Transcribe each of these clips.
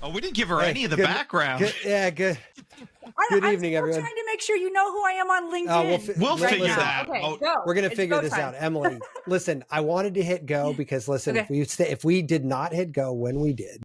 Oh, we didn't give her any of the background. Good evening, everyone. I'm trying to make sure you know who I am on LinkedIn. We'll figure that Okay, out. go. We're going to It's figure go this time. out. Emily, listen, I wanted to hit go because, listen, if we did not hit go when we did,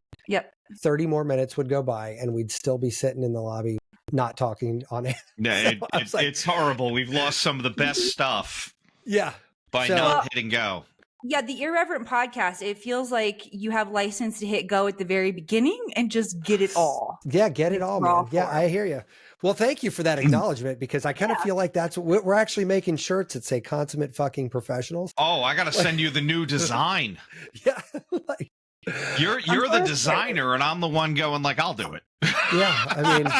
30 more minutes would go by and we'd still be sitting in the lobby not talking on it. Yeah, it's horrible. We've lost some of the best stuff. Yeah. By not hitting go. Yeah, the Irreverent podcast, it feels like you have license to hit go at the very beginning and just get it all. Yeah, get it all, man. Yeah, I hear you. Well, thank you for that acknowledgement because I kind of feel like that's what we're actually making shirts that say consummate fucking professionals. Oh, I got to send you the new design. Yeah. You're the designer and I'm the one going like, I'll do it. Yeah, I mean...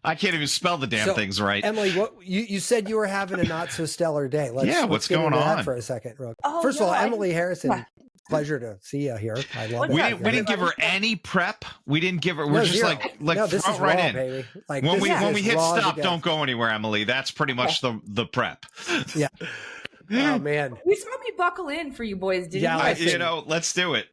I can't even spell the damn things right. Emily, what you said you were having a not so stellar day. What's going on for a second? First of all, Emily Harrison, pleasure to see you here. I love it. We didn't give her any prep. We didn't give her. We're just like this throw is right raw, in. Baby. Like when we hit stop, don't go anywhere, Emily. That's pretty much the prep. Yeah. Oh man, you saw me buckle in for you boys, didn't you? Let's do it.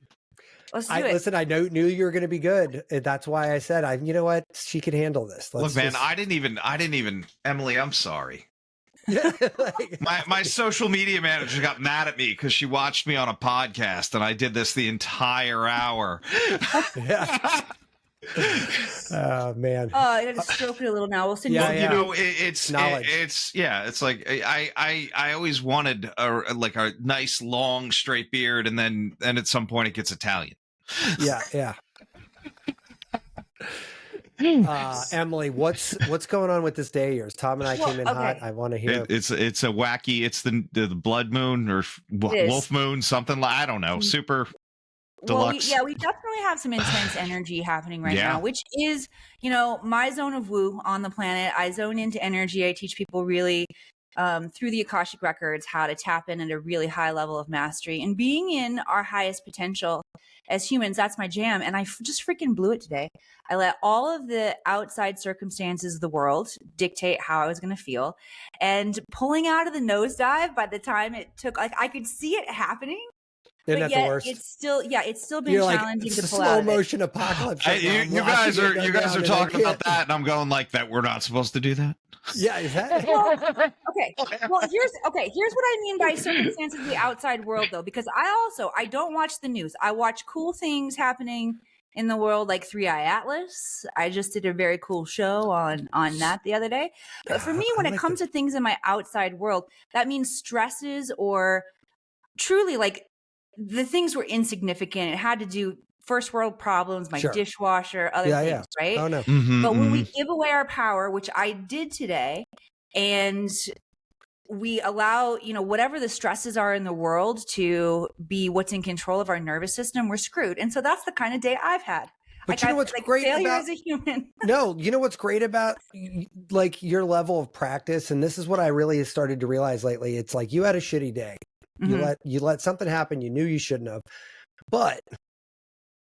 Let's do it. Listen, I knew you were going to be good. That's why I said, you know what? She can handle this. Look, man, I didn't even, Emily, I'm sorry. my social media manager got mad at me because she watched me on a podcast and I did this the entire hour. Yeah. Oh man. Oh, I got to stroke it a little now. We'll send you know, it's knowledge. It's like I always wanted a nice long straight beard and then at some point it gets Italian. Yeah. Emily, what's going on with this day of yours? Tom and I came in hot. I want to hear. It's a wacky. It's the blood moon or wolf moon, something like I don't know. Super deluxe. Well, we definitely have some intense energy happening right now, which is my zone of woo on the planet. I zone into energy. I teach people really through the Akashic Records how to tap in at a really high level of mastery and being in our highest potential as humans. That's my jam. And I just freaking blew it today. I let all of the outside circumstances of the world dictate how I was going to feel, and pulling out of the nosedive by the time it took, I could see it happening. Isn't that the worst? It's still been challenging to pull out. Slow motion apocalypse. You guys are talking about that, and I'm going like that. We're not supposed to do that. Yeah, is that okay? Well, here's what I mean by circumstances of the outside world, though, because I don't watch the news. I watch cool things happening in the world, like 3i Atlas. I just did a very cool show on that the other day. But for me, when it comes to things in my outside world, that means stresses or truly like the things were insignificant. It had to do first world problems, my dishwasher, other things, right? Oh no. But when we give away our power, which I did today, and we allow, whatever the stresses are in the world to be what's in control of our nervous system, we're screwed. And so that's the kind of day I've had. But you know what's great about as a human? No, you know what's great about like your level of practice, and this is what I really started to realize lately. It's like you had a shitty day. You let something happen you knew you shouldn't have, but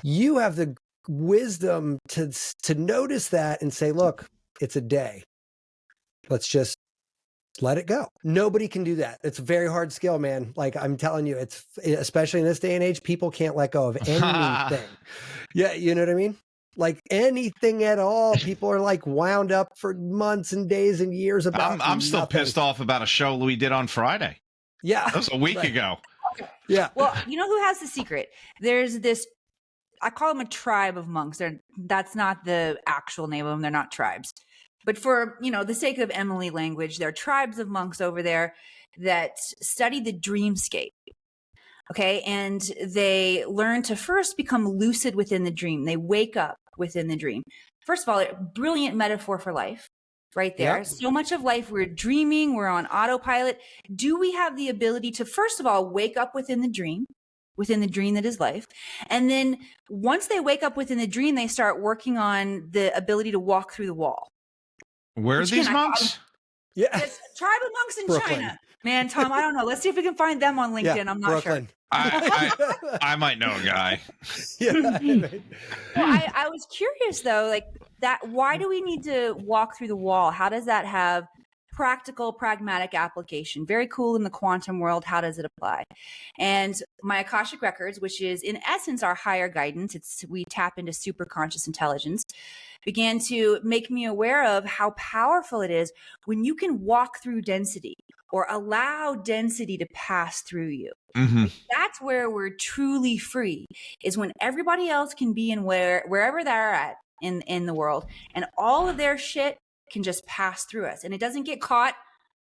you have the wisdom to notice that and say, look, it's a day. Let's just let it go. Nobody can do that. It's a very hard skill, man. Like I'm telling you, it's especially in this day and age, people can't let go of anything. Yeah. You know what I mean? Like anything at all. People are like wound up for months and days and years about I'm still pissed off about a show we did on Friday. Yeah. That was a week ago. Yeah. Well, you know who has the secret? There's this, I call them a tribe of monks. That's not the actual name of them. They're not tribes. But for, the sake of Emily language, there are tribes of monks over there that study the dreamscape. Okay. And they learn to first become lucid within the dream. They wake up within the dream. First of all, a brilliant metaphor for life. Right there. Yep. So much of life, we're dreaming, we're on autopilot. Do we have the ability to, first of all, wake up within the dream that is life? And then once they wake up within the dream, they start working on the ability to walk through the wall. Where are these monks? Yeah. It's a tribe of monks in Brooklyn. China. Man, Tom, I don't know. Let's see if we can find them on LinkedIn. Yeah, I'm not Brooklyn. sure. I might know a guy. Yeah. Well, I was curious though, like that. Why do we need to walk through the wall? How does that have practical, pragmatic application. Very cool in the quantum world. How does it apply? And my Akashic Records, which is in essence our higher guidance, we tap into super conscious intelligence, began to make me aware of how powerful it is when you can walk through density or allow density to pass through you. Mm-hmm. That's where we're truly free, is when everybody else can be in wherever they're at in the world, and all of their shit can just pass through us and it doesn't get caught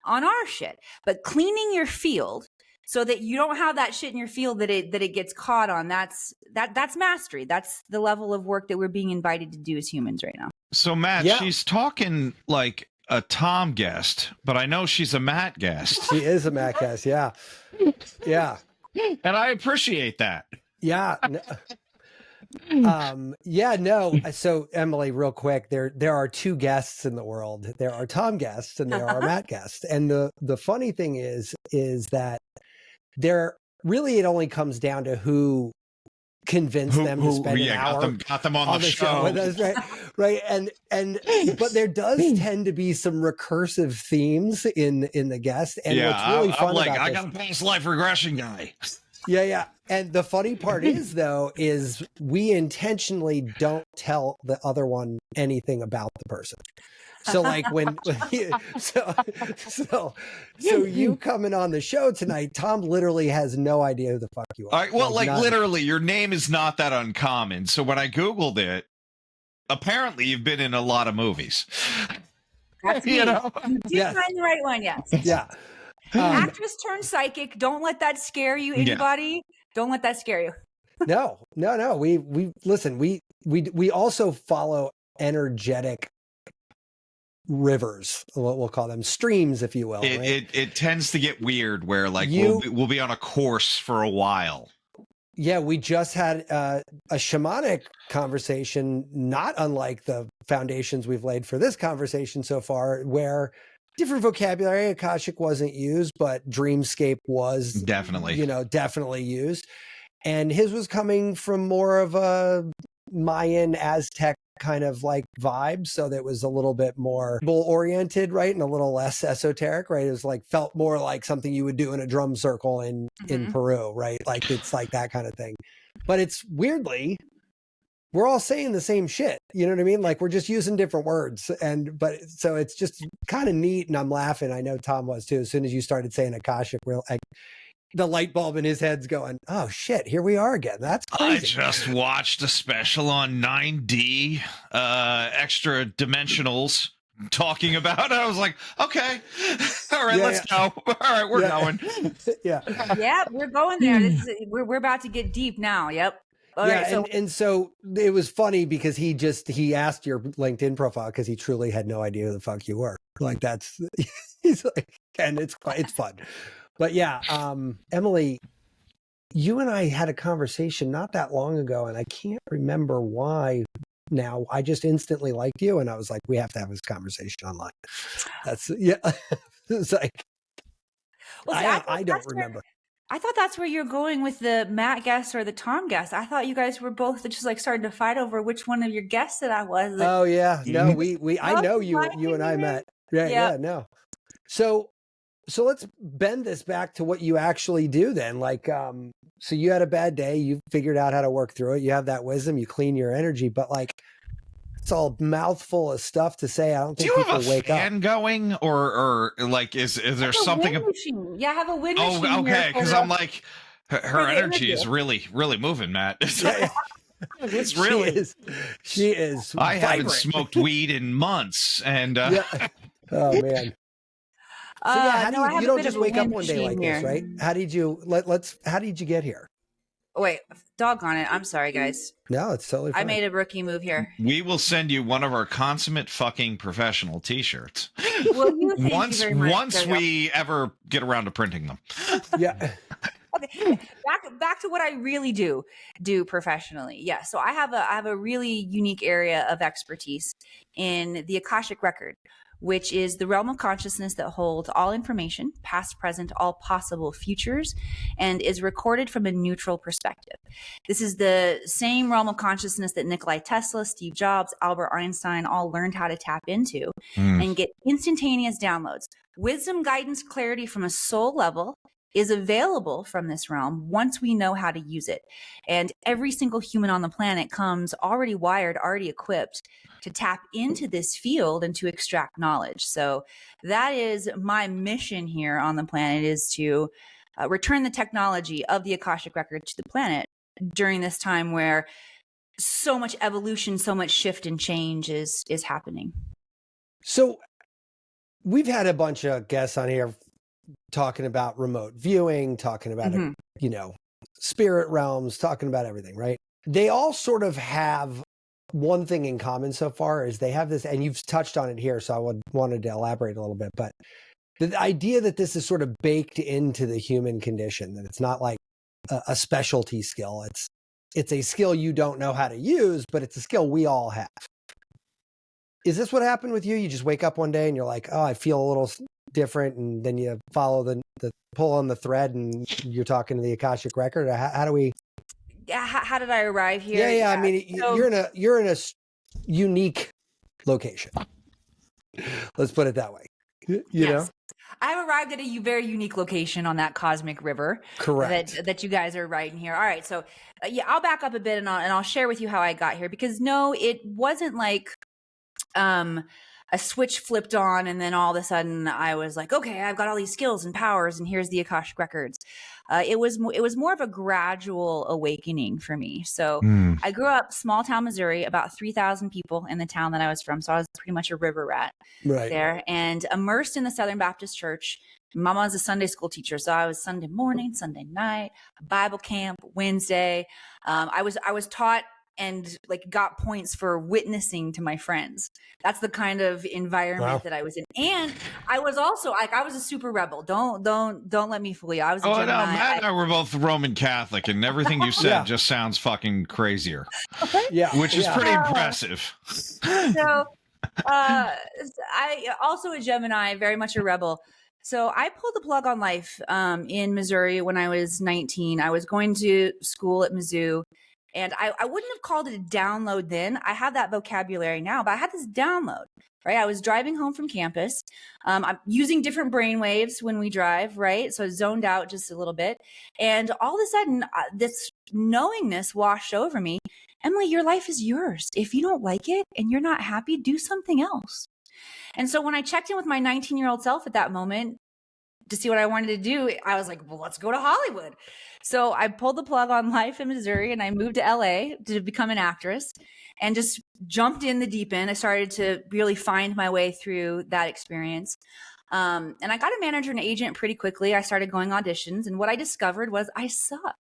on our shit. But cleaning your field so that you don't have that shit in your field that it gets caught on, that's mastery. That's the level of work that we're being invited to do as humans right now. So Matt, she's talking like a Tom guest, but I know she's a Matt guest. She is a Matt guest. Yeah. Yeah. And I appreciate that. Yeah. No. So Emily, real quick, there are two guests in the world. There are Tom guests and there are Matt guests. And the funny thing is that there really, it only comes down to who convinced them to spend an hour got them on the show with us, right. And but there does tend to be some recursive themes in the guest. And what's really fun I'm like, about I got a past life regression guy. Yeah. And the funny part is we intentionally don't tell the other one anything about the person. So like so you coming on the show tonight, Tom literally has no idea who the fuck you are. All right, well, like literally, your name is not that uncommon. So when I Googled it, apparently you've been in a lot of movies. That's me. You know? You did find the right one, yes. Yeah. Actress turned psychic. Don't let that scare you, anybody. Yeah. Don't let that scare you. No. We listen, we also follow energetic rivers, we'll call them streams, if you will. It tends to get weird where like we'll be on a course for a while. Yeah, we just had a shamanic conversation, not unlike the foundations we've laid for this conversation so far, where different vocabulary, Akashic wasn't used, but dreamscape was definitely used. And his was coming from more of a Mayan Aztec kind of like vibe. So that was a little bit more oriented, right? And a little less esoteric, right? It was like, felt more like something you would do in a drum circle in Peru, right? Like it's like that kind of thing. But it's weirdly, we're all saying the same shit. You know what I mean? Like we're just using different words. But so it's just kind of neat. And I'm laughing. I know Tom was too. As soon as you started saying Akashic, the light bulb in his head's going, oh shit, here we are again. That's crazy. I just watched a special on 9D, extra dimensionals talking about it. I was like, okay, all right, let's go. All right, we're going. Yeah, we're going there. We're about to get deep now. Yep. All right, and so it was funny because he asked your LinkedIn profile because he truly had no idea who the fuck you were. Like he's like, and it's fun. But yeah, Emily, you and I had a conversation not that long ago, and I can't remember why now. I just instantly liked you, and I was like, we have to have this conversation online. It's like, well, I don't remember. I thought that's where you're going with the Matt guest or the Tom guest. I thought you guys were both just like starting to fight over which one of your guests that I was. Oh yeah, no, I know you and I met. Yeah, no. So let's bend this back to what you actually do then. Like, so you had a bad day, you figured out how to work through it. You have that wisdom, you clean your energy, but like, it's all mouthful of stuff to say. I don't think people wake up. Fan going or like, is there something? Yeah, I have a wind machine. Oh, okay. Because I'm like, her energy is really, really moving, Matt. It's really, she is. I haven't smoked weed in months, and oh man. So yeah, you don't just wake up one day like this, right? How did you how did you get here? Oh, wait, doggone it. I'm sorry, guys. No, it's totally fine. I made a rookie move here. We will send you one of our consummate fucking professional t-shirts. Well, once we ever get around to printing them. Yeah. Okay. Back to what I really do professionally. Yeah. So I have a really unique area of expertise in the Akashic Record, which is the realm of consciousness that holds all information, past, present, all possible futures, and is recorded from a neutral perspective. This is the same realm of consciousness that Nikola Tesla, Steve Jobs, Albert Einstein all learned how to tap into and get instantaneous downloads. wisdom, guidance, clarity from a soul level is available from this realm once we know how to use it. And every single human on the planet comes already wired, already equipped to tap into this field and to extract knowledge. So that is my mission here on the planet, is to return the technology of the Akashic Record to the planet during this time where so much evolution, so much shift and change is happening. So we've had a bunch of guests on here talking about remote viewing, talking about, you know, spirit realms, talking about everything, right? They all sort of have one thing in common so far, is they have this, and you've touched on it here, so I wanted to elaborate a little bit, but the idea that this is sort of baked into the human condition, that it's not like a specialty skill. It's a skill you don't know how to use, but it's a skill we all have. Is this what happened with you? You just wake up one day and you're like, oh, I feel a little different. And then you follow the pull on the thread and you're talking to the Akashic Record. How do we? Yeah. How did I arrive here? Yeah. I mean, so, you're in a unique location. Let's put it that way. You know? I've arrived at a very unique location on that cosmic river. Correct. That you guys are riding here. All right. So I'll back up a bit and I'll share with you how I got here, because no, it wasn't like a switch flipped on and then all of a sudden I was like, okay, I've got all these skills and powers and here's the Akashic Records. It was more of a gradual awakening for me. So I grew up small town Missouri, about 3,000 people in the town that I was from. So I was pretty much a river rat there, and immersed in the Southern Baptist Church. Mama was a Sunday school teacher, so I was Sunday morning, Sunday night, Bible camp, Wednesday. I was taught and like got points for witnessing to my friends. That's the kind of environment that I was in. And I was also like, I was a super rebel. Don't let me fool you. I was a Gemini. No, Matt and I were both Roman Catholic, and everything you said just sounds fucking crazier. Which is pretty impressive. So I also a Gemini, very much a rebel. So I pulled the plug on life in Missouri when I was 19. I was going to school at Mizzou. And I wouldn't have called it a download then. I have that vocabulary now, but I had this download, right? I was driving home from campus. I'm using different brain waves when we drive, right? So I zoned out just a little bit. And all of a sudden, this knowingness washed over me. Emily, your life is yours. If you don't like it and you're not happy, do something else. And so when I checked in with my 19-year-old self at that moment to see what I wanted to do, I was like, well, let's go to Hollywood. So I pulled the plug on life in Missouri and I moved to LA to become an actress and just jumped in the deep end. I started to really find my way through that experience. And I got a manager and agent pretty quickly. I started going auditions, and what I discovered was I sucked.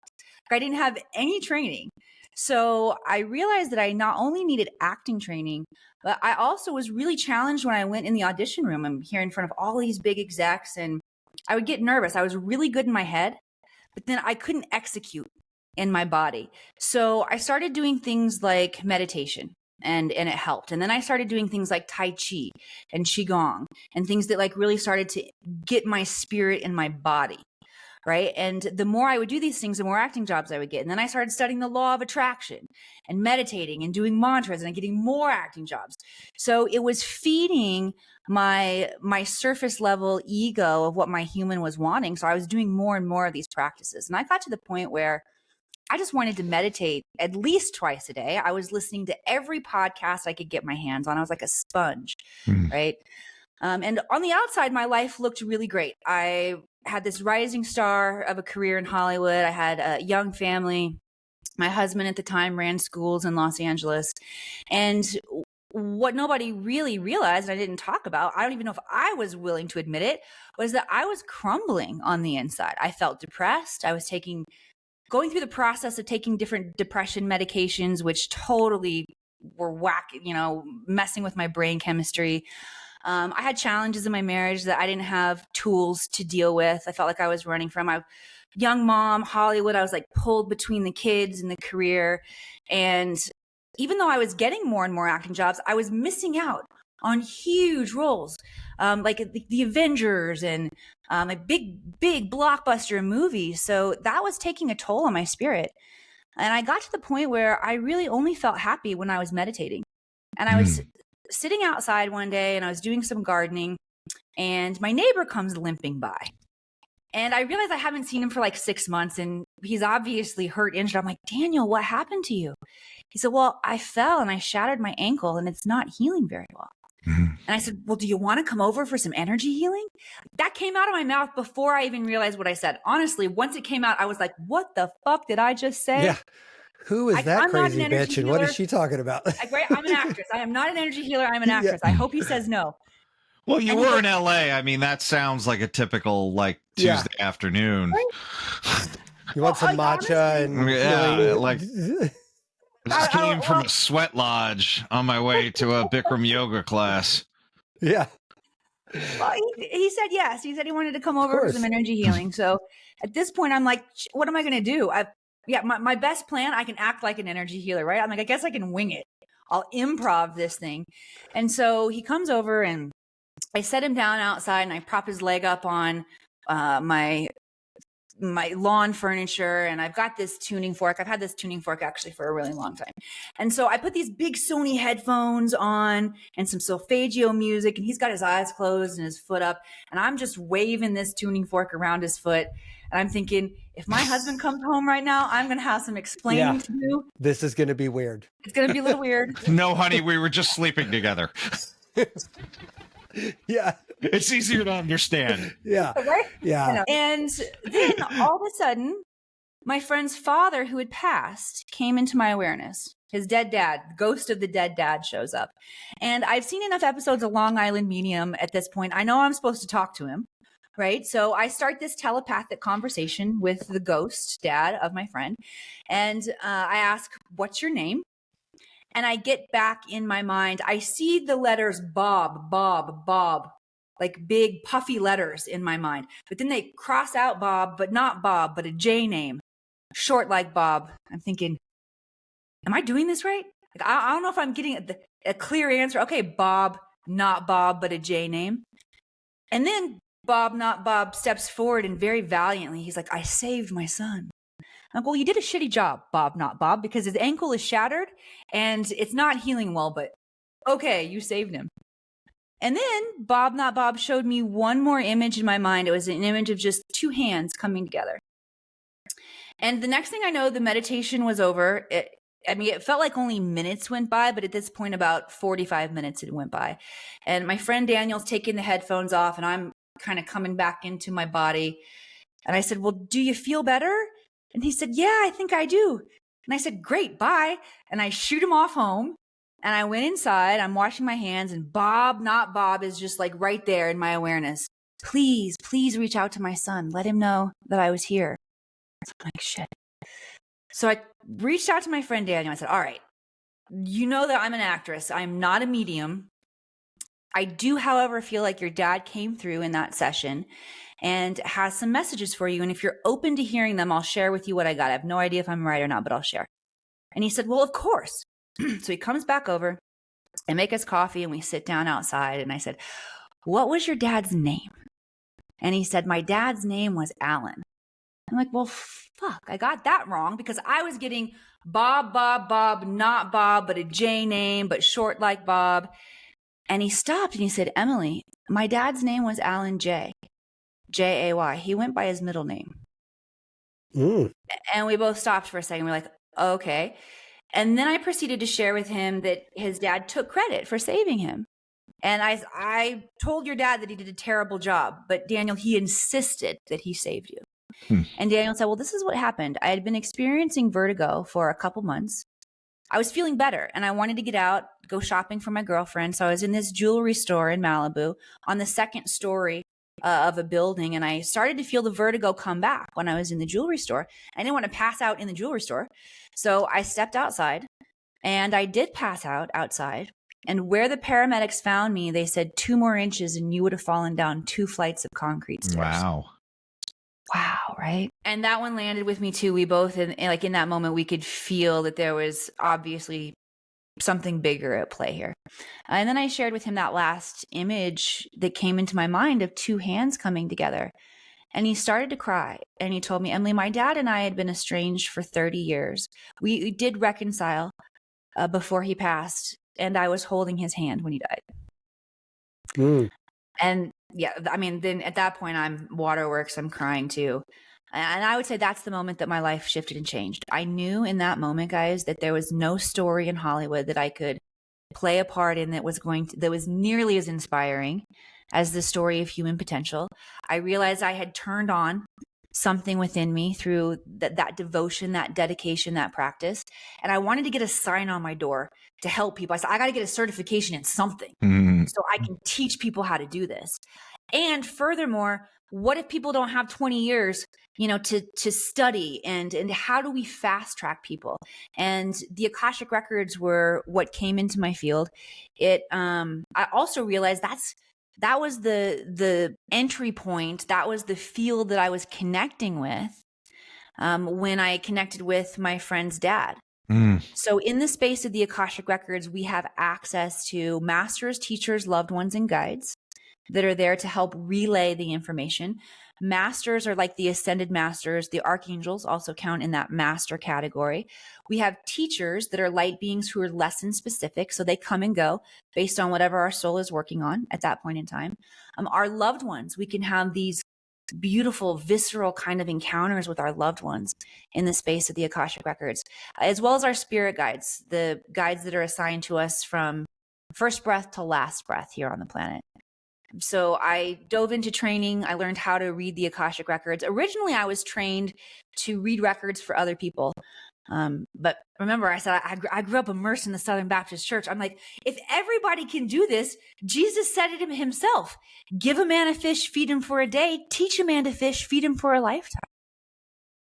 I didn't have any training. So I realized that I not only needed acting training, but I also was really challenged when I went in the audition room. I'm here in front of all these big execs and I would get nervous. I was really good in my head, but then I couldn't execute in my body. So I started doing things like meditation and it helped. And then I started doing things like Tai Chi and Qigong and things that like really started to get my spirit in my body. Right. And the more I would do these things, the more acting jobs I would get. And then I started studying the law of attraction and meditating and doing mantras and getting more acting jobs. So it was feeding my surface level ego of what my human was wanting. So I was doing more and more of these practices. And I got to the point where I just wanted to meditate at least twice a day. I was listening to every podcast I could get my hands on. I was like a sponge. Right. And on the outside, my life looked really great. I had this rising star of a career in Hollywood. I had a young family. My husband at the time ran schools in Los Angeles. And what nobody really realized, and I didn't talk about, I don't even know if I was willing to admit it, was that I was crumbling on the inside. I felt depressed. I was going through the process of taking different depression medications, which totally were messing with my brain chemistry. I had challenges in my marriage that I didn't have tools to deal with. I felt like I was running from my young mom, Hollywood. I was like pulled between the kids and the career. And even though I was getting more and more acting jobs, I was missing out on huge roles, like the Avengers and like big blockbuster movies. So that was taking a toll on my spirit. And I got to the point where I really only felt happy when I was meditating. And I was sitting outside one day and I was doing some gardening and my neighbor comes limping by. And I realized I haven't seen him for like 6 months, and he's obviously hurt, injured. I'm like, Daniel, what happened to you? He said, well, I fell and I shattered my ankle and it's not healing very well. And I said, well, do you want to come over for some energy healing? That came out of my mouth before I even realized what I said. Honestly, once it came out, I was like, what the fuck did I just say? Yeah. Who is that crazy bitch and what is she talking about? I'm an actress. I am not an energy healer. I'm an actress. I hope he says no. Well, you were in LA. I mean, that sounds like a typical like Tuesday afternoon. You want some matcha and like I came from a sweat lodge on my way to a Bikram yoga class. Yeah. Well, he said yes. He said he wanted to come over for some energy healing. So at this point, I'm like, what am I going to do? My best plan, I can act like an energy healer, right? I'm like, I guess I can wing it. I'll improv this thing. And so he comes over and I set him down outside and I prop his leg up on my lawn furniture, and I've got this tuning fork. I've had this tuning fork actually for a really long time. And so I put these big Sony headphones on and some solfeggio music, and he's got his eyes closed and his foot up, and I'm just waving this tuning fork around his foot. And I'm thinking, if my husband comes home right now, I'm going to have some explaining to do. This is going to be weird. It's going to be a little weird. No, honey, we were just sleeping together. Yeah. It's easier to understand. Yeah. Right? Yeah. And then all of a sudden, my friend's father, who had passed, came into my awareness. His dead dad, the ghost of the dead dad, shows up. And I've seen enough episodes of Long Island Medium at this point. I know I'm supposed to talk to him, right? So I start this telepathic conversation with the ghost dad of my friend. And I ask, what's your name? And I get back in my mind, I see the letters Bob, Bob, Bob, like big puffy letters in my mind. But then they cross out Bob, but not Bob, but a J name, short like Bob. I'm thinking, am I doing this right? Like, I don't know if I'm getting a clear answer. Okay, Bob, not Bob, but a J name. And then Bob, not Bob, steps forward and very valiantly, he's like, I saved my son. I'm like, well, you did a shitty job, Bob, not Bob, because his ankle is shattered and it's not healing well, but okay, you saved him. And then Bob, not Bob, showed me one more image in my mind. It was an image of just two hands coming together. And the next thing I know, the meditation was over. It felt like only minutes went by, but at this point, about 45 minutes had went by. And my friend Daniel's taking the headphones off and I'm kind of coming back into my body. And I said, well, do you feel better? And he said, yeah, I think I do. And I said, great, bye. And I shoot him off home. And I went inside. I'm washing my hands. And Bob, not Bob, is just like right there in my awareness. Please, please reach out to my son. Let him know that I was here. I'm like, shit. So I reached out to my friend Daniel. I said, all right, you know that I'm an actress. I'm not a medium. I do, however, feel like your dad came through in that session and has some messages for you. And if you're open to hearing them, I'll share with you what I got. I have no idea if I'm right or not, but I'll share. And he said, well, of course. So he comes back over and make us coffee and we sit down outside. And I said, what was your dad's name? And he said, my dad's name was Alan. I'm like, well, fuck, I got that wrong because I was getting Bob, Bob, Bob, not Bob, but a J name, but short like Bob. And he stopped and he said, Emily, my dad's name was Alan J. J-A-Y. He went by his middle name. And we both stopped for a second. We're like, okay. And then I proceeded to share with him that his dad took credit for saving him. And I told your dad that he did a terrible job, but Daniel, he insisted that he saved you. And Daniel said, well, this is what happened. I had been experiencing vertigo for a couple months. I was feeling better and I wanted to get out, go shopping for my girlfriend. So I was in this jewelry store in Malibu on the second story of a building. And I started to feel the vertigo come back when I was in the jewelry store. I didn't want to pass out in the jewelry store. So I stepped outside and I did pass out outside. And where the paramedics found me, they said 2 more inches and you would have fallen down 2 flights of concrete stairs. Wow, right? And that one landed with me too. We both, in that moment, we could feel that there was obviously something bigger at play here. And then I shared with him that last image that came into my mind of 2 hands coming together. And he started to cry. And he told me, Emily, my dad and I had been estranged for 30 years. We did reconcile before he passed. And I was holding his hand when he died. And yeah, I mean, then at that point, I'm waterworks, I'm crying too. And I would say that's the moment that my life shifted and changed. I knew in that moment, guys, that there was no story in Hollywood that I could play a part in that was nearly as inspiring as the story of human potential. I realized I had turned on something within me through that devotion, that dedication, that practice. And I wanted to get a sign on my door to help people. I said, I got to get a certification in something so I can teach people how to do this. And furthermore, what if people don't have 20 years, to study, and how do we fast track people? And the Akashic Records were what came into my field. I also realized that was the entry point. That was the field that I was connecting with when I connected with my friend's dad. So in the space of the Akashic Records, we have access to masters, teachers, loved ones, and guides that are there to help relay the information. Masters are like the ascended masters. The archangels also count in that master category. We have teachers that are light beings who are lesson specific. So they come and go based on whatever our soul is working on at that point in time. Our loved ones, we can have these beautiful, visceral kind of encounters with our loved ones in the space of the Akashic Records, as well as our spirit guides, the guides that are assigned to us from first breath to last breath here on the planet. So I dove into training. I learned how to read the Akashic Records. Originally, I was trained to read records for other people. But remember, I said, I grew up immersed in the Southern Baptist Church. I'm like, if everybody can do this, Jesus said it himself, give a man a fish, feed him for a day, teach a man to fish, feed him for a lifetime.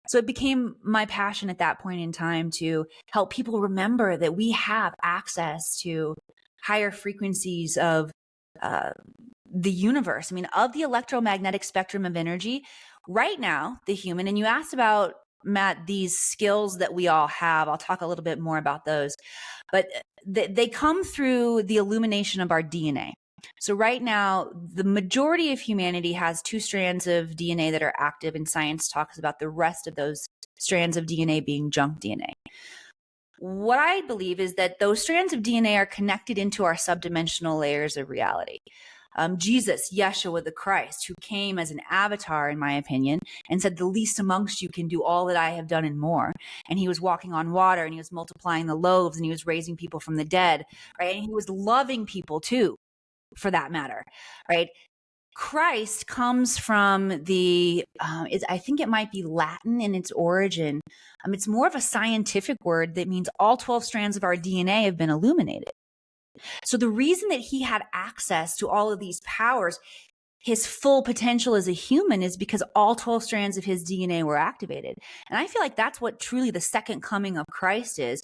So it became my passion at that point in time to help people remember that we have access to higher frequencies of the universe. I mean, of the electromagnetic spectrum of energy right now, the human, and you asked about, Matt, these skills that we all have. I'll talk a little bit more about those, but they come through the illumination of our DNA. So right now, the majority of humanity has 2 strands of DNA that are active, and science talks about the rest of those strands of DNA being junk DNA. What I believe is that those strands of DNA are connected into our subdimensional layers of reality. Jesus, Yeshua the Christ, who came as an avatar, in my opinion, and said, the least amongst you can do all that I have done and more. And he was walking on water, and he was multiplying the loaves, and he was raising people from the dead, right? And he was loving people too, for that matter, right? Christ comes from I think it might be Latin in its origin. It's more of a scientific word that means all 12 strands of our DNA have been illuminated. So the reason that he had access to all of these powers, his full potential as a human, is because all 12 strands of his DNA were activated. And I feel like that's what truly the second coming of Christ is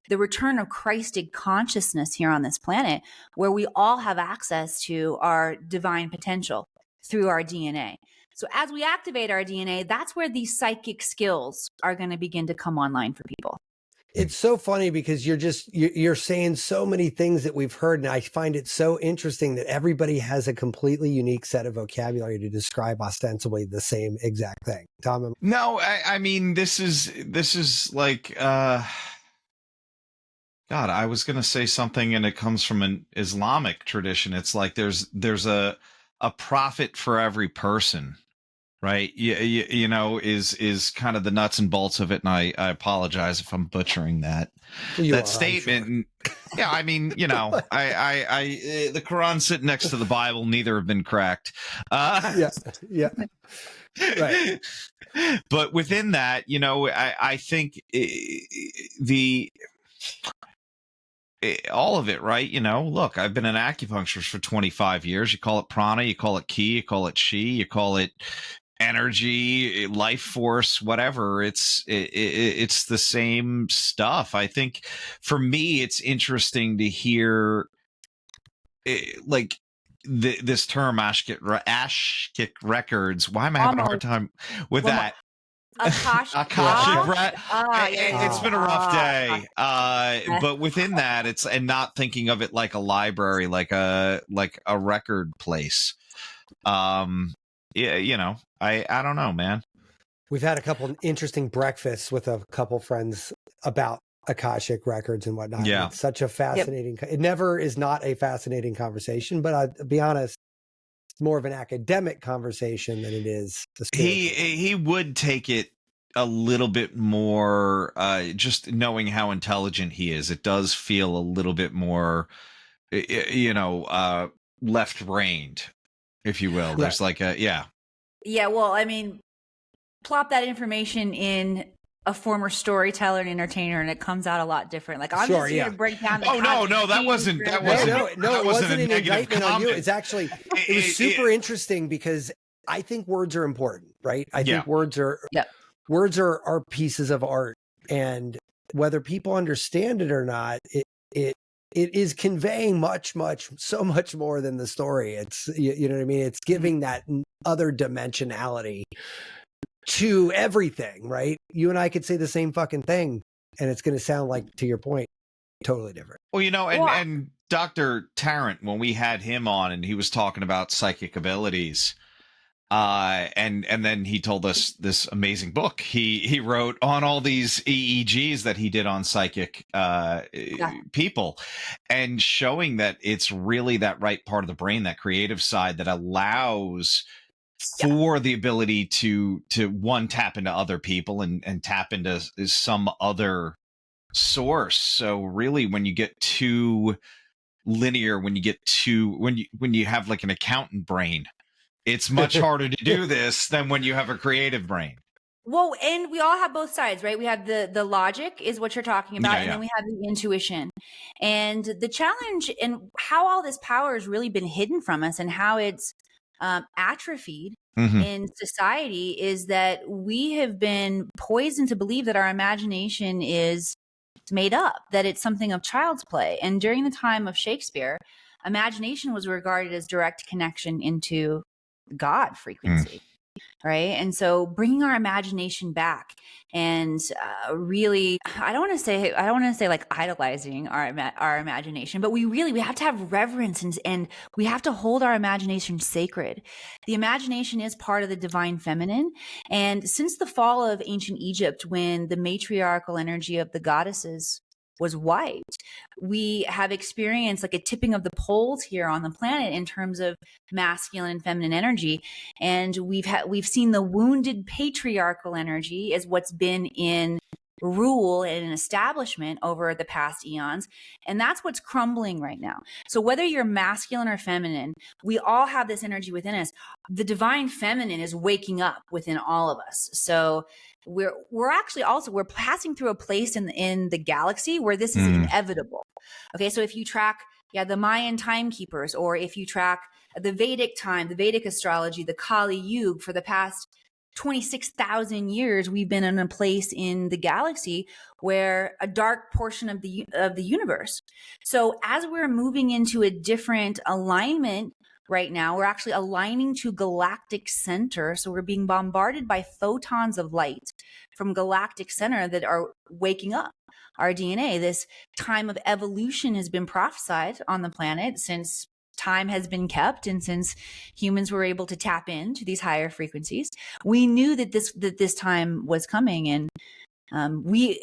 the return of Christed consciousness here on this planet, where we all have access to our divine potential through our DNA. So as we activate our DNA, that's where these psychic skills are going to begin to come online for people. It's so funny because you're saying so many things that we've heard, and I find it so interesting that everybody has a completely unique set of vocabulary to describe ostensibly the same exact thing. Tom? No, I mean, this is like, God, I was going to say something, and it comes from an Islamic tradition. It's like there's a prophet for every person. Right. You know, is kind of the nuts and bolts of it. And I apologize if I'm butchering that statement. Sure. Yeah. I mean, I the Quran's sitting next to the Bible. Neither have been cracked. Yeah. Right. But within that, I think all of it, right? Look, I've been an acupuncturist for 25 years. You call it prana, you call it ki, you call it chi, you call it energy, life force, whatever. It's the same stuff. I think for me, it's interesting to hear this term Akashic Records. Why am I having a hard time with that? Akashic. It's been a rough day. But within that, and not thinking of it like a library, like a record place. Yeah, I don't know, man. We've had a couple interesting breakfasts with a couple friends about Akashic Records and whatnot. Yeah. It's such a fascinating, It never is not a fascinating conversation, but I'll be honest, more of an academic conversation than it is a spiritual. He would take it a little bit more, just knowing how intelligent he is. It does feel a little bit more, left brained, if you will. There's like Yeah, well, I mean, plop that information in a former storyteller and entertainer, and it comes out a lot different. Like, I'm just here to break down. Oh no, that wasn't no, it wasn't an indictment on you. It's actually, it was super interesting because I think words are important, right? I think words are pieces of art, and whether people understand it or not, it is conveying so much more than the story. It's, you know what I mean? It's giving that other dimensionality to everything, right? You and I could say the same fucking thing, and it's going to sound like, to your point, totally different. Well, and Dr. Tarrant, when we had him on and he was talking about psychic abilities, and then he told us this amazing book he wrote on all these EEGs that he did on psychic people, and showing that it's really that right part of the brain, that creative side, that allows for the ability to one, tap into other people and tap into some other source. So really, when you get too linear, when you have like an accountant brain, it's much harder to do this than when you have a creative brain. Well, and we all have both sides, right? We have the logic is what you're talking about, and then we have the intuition. And the challenge and how all this power has really been hidden from us and how it's atrophied in society is that we have been poisoned to believe that our imagination is made up, that it's something of child's play. And during the time of Shakespeare, imagination was regarded as direct connection into God frequency. Right. And so bringing our imagination back and really, I don't want to say like idolizing our imagination, but we have to have reverence and we have to hold our imagination sacred. The imagination is part of the divine feminine. And since the fall of ancient Egypt, when the matriarchal energy of the goddesses was wiped, we have experienced like a tipping of the poles here on the planet in terms of masculine and feminine energy. And we've seen the wounded patriarchal energy as what's been in rule and an establishment over the past eons. And that's what's crumbling right now. So whether you're masculine or feminine, we all have this energy within us. The divine feminine is waking up within all of us. So we're actually also, we're passing through a place in the galaxy where this is inevitable. Okay. So if you track, the Mayan timekeepers, or if you track the Vedic time, the Vedic astrology, the Kali Yuga, for the past 26,000 years, we've been in a place in the galaxy where a dark portion of the universe. So as we're moving into a different alignment right now, we're actually aligning to galactic center. So we're being bombarded by photons of light from galactic center that are waking up our DNA. This time of evolution has been prophesied on the planet since time has been kept, and since humans were able to tap into these higher frequencies. We knew that this time was coming, and we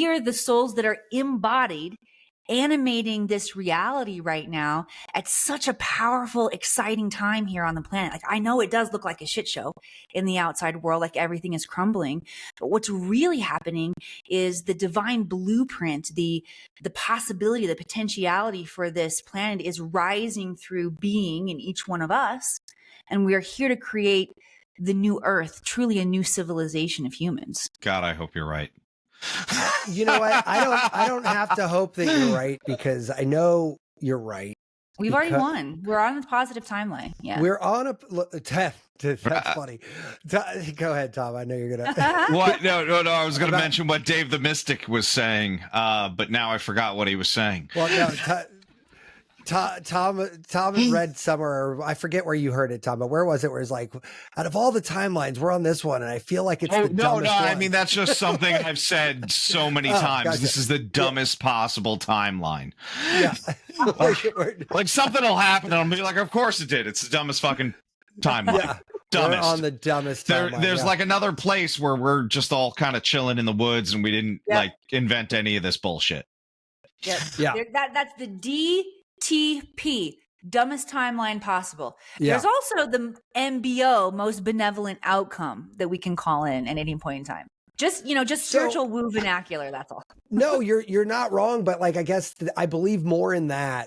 are the souls that are embodied, animating this reality right now at such a powerful, exciting time here on the planet. Like, I know it does look like a shit show in the outside world, like everything is crumbling, but what's really happening is the divine blueprint, the possibility, the potentiality for this planet is rising through being in each one of us. And we are here to create the new earth, truly a new civilization of humans. God, I hope you're right. You know what? I don't have to hope that you're right, because I know you're right. We've already won. We're on the positive timeline. Yeah. We're on that's funny. Go ahead, Tom. I know you're going to. What? No. I was going to mention what Dave the Mystic was saying, but now I forgot what he was saying. Well, no, Tom read somewhere, I forget where you heard it, Tom, but where was it? Where it's like, out of all the timelines, we're on this one, and I feel like it's the dumbest one. I mean, that's just something I've said so many times. Gotcha. This is the dumbest possible timeline. Yeah. Like something will happen, and I'll be like, of course it did. It's the dumbest fucking timeline. Yeah. Dumbest. We're on the dumbest timeline. There's like another place where we're just all kind of chilling in the woods, and we didn't like invent any of this bullshit. Yep. Yeah. That's the DTP, dumbest timeline possible. Yeah. There's also the MBO, most benevolent outcome, that we can call in at any point in time. Just spiritual woo vernacular. That's all. No, you're not wrong, but like I guess I believe more in that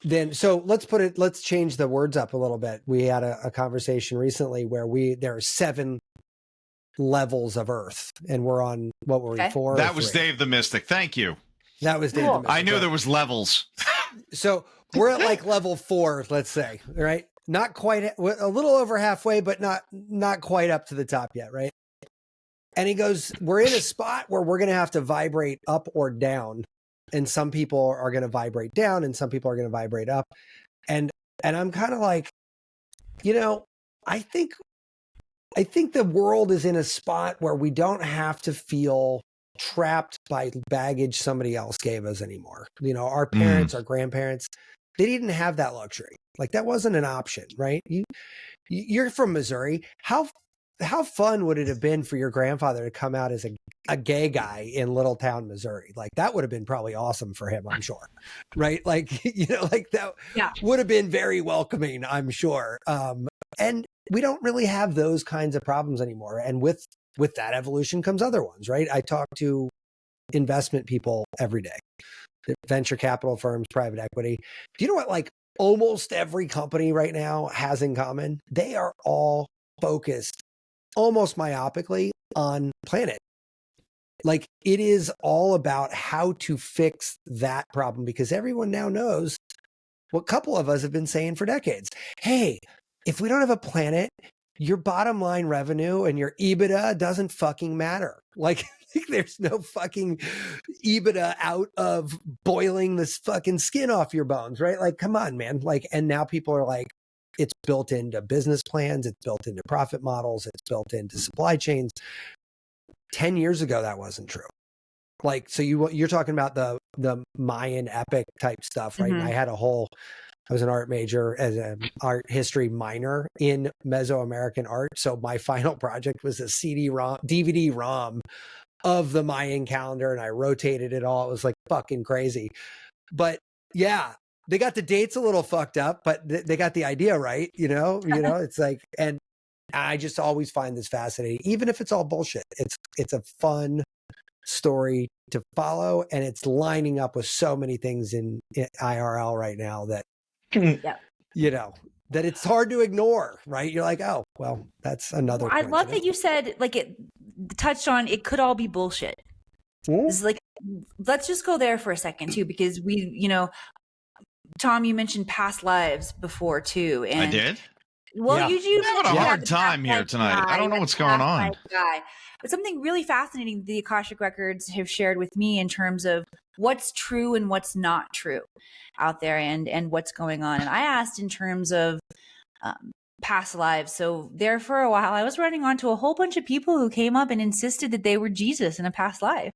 than. So let's change the words up a little bit. We had a conversation recently where there are 7 levels of Earth, and we're on what were we 4? That was Dave the Mystic. Thank you. That was Dave the Mystic. I knew there was levels. So we're at like level 4, let's say, right? Not quite, a little over halfway, but not quite up to the top yet, right? And he goes, we're in a spot where we're going to have to vibrate up or down. And some people are going to vibrate down and some people are going to vibrate up. And I'm kind of like, I think the world is in a spot where we don't have to feel trapped by baggage somebody else gave us anymore. Our parents, our grandparents, they didn't have that luxury. Like that wasn't an option, right? You're from Missouri. How fun would it have been for your grandfather to come out as a gay guy in Little Town, Missouri? Like that would have been probably awesome for him, I'm sure. Right? Like, like that would have been very welcoming, I'm sure. And we don't really have those kinds of problems anymore. And with that evolution comes other ones, right? I talk to investment people every day, venture capital firms, private equity. Do you know what like almost every company right now has in common? They are all focused almost myopically on planet. Like it is all about how to fix that problem because everyone now knows what a couple of us have been saying for decades. Hey, if we don't have a planet, your bottom line revenue and your EBITDA doesn't fucking matter. Like there's no fucking EBITDA out of boiling this fucking skin off your bones, right? Like, come on, man. Like, and now people are like, it's built into business plans. It's built into profit models. It's built into supply chains. 10 years ago, that wasn't true. Like, so you're talking about the Mayan epic type stuff, right? Mm-hmm. And I was an art major as an art history minor in Mesoamerican art. So my final project was a DVD-ROM of the Mayan calendar, and I rotated it all. It was like fucking crazy. But yeah, they got the dates a little fucked up, but they got the idea right. It's like, and I just always find this fascinating, even if it's all bullshit. It's a fun story to follow, and it's lining up with so many things in IRL right now that, that it's hard to ignore, right? You're like, oh, well, that's another. I love that you said, like, it touched on, it could all be bullshit. It's like, let's just go there for a second too, because Tom, you mentioned past lives before too. And I did? Well, you I'm having a hard time here tonight. I don't know what's going on. But something really fascinating the Akashic Records have shared with me in terms of what's true and what's not true out there and what's going on. And I asked in terms of past lives. So there for a while, I was running onto a whole bunch of people who came up and insisted that they were Jesus in a past life.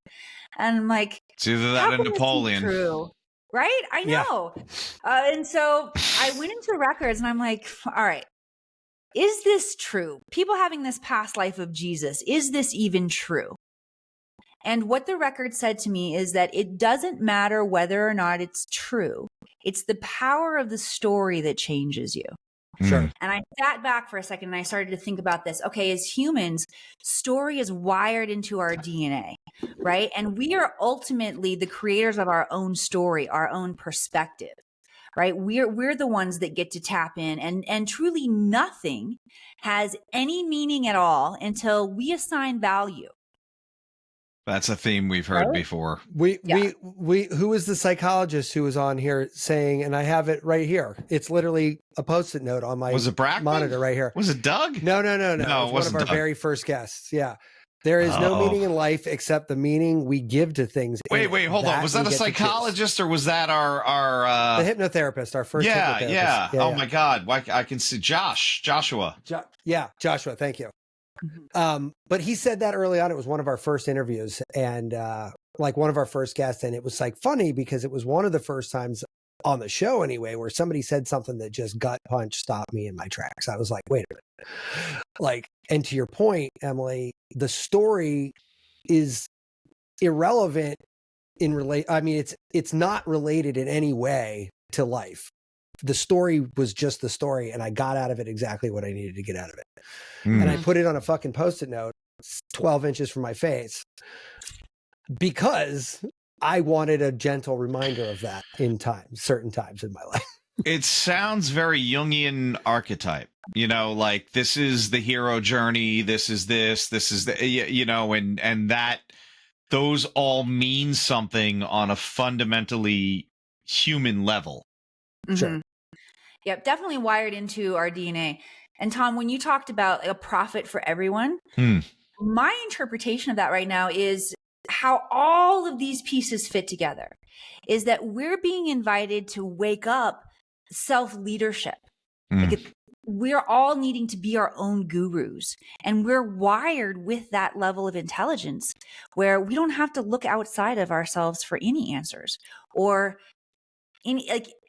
And I'm like, it's either that or Napoleon. True? Right? I know. Yeah. And so I went into records and I'm like, all right, is this true? People having this past life of Jesus, is this even true? And what the record said to me is that it doesn't matter whether or not it's true. It's the power of the story that changes you. Sure. And I sat back for a second and I started to think about this. Okay, as humans, story is wired into our DNA, right? And we are ultimately the creators of our own story, our own perspective, right? We're the ones that get to tap in, and truly nothing has any meaning at all until we assign value. That's a theme we've heard before. We who was the psychologist who was on here saying, and I have it right here. It's literally a Post-it note on my monitor right here. Was it Doug? No. It was one of our very first guests. Yeah. There is no meaning in life except the meaning we give to things. Wait, hold on. Was that a psychologist or was that our the hypnotherapist, our first hypnotherapist? Yeah. Oh my God. I can see Joshua. Joshua. Thank you. But he said that early on. It was one of our first interviews and like one of our first guests. And it was like funny because it was one of the first times on the show anyway, where somebody said something that just gut punch stopped me in my tracks. I was like, wait a minute. Like, and to your point, Emily, the story is irrelevant I mean, it's not related in any way to life. the story was just the story, and I got out of it exactly what I needed to get out of it. And I put it on a fucking Post-it note 12 inches from my face because I wanted a gentle reminder of that in certain times in my life. It sounds very Jungian archetype, like this is the hero journey. This is the, and that those all mean something on a fundamentally human level. Sure. Yep. Definitely wired into our DNA. And Tom, when you talked about a profit for everyone, my interpretation of that right now is how all of these pieces fit together is that we're being invited to wake up self-leadership. We're all needing to be our own gurus, and we're wired with that level of intelligence where we don't have to look outside of ourselves for any answers or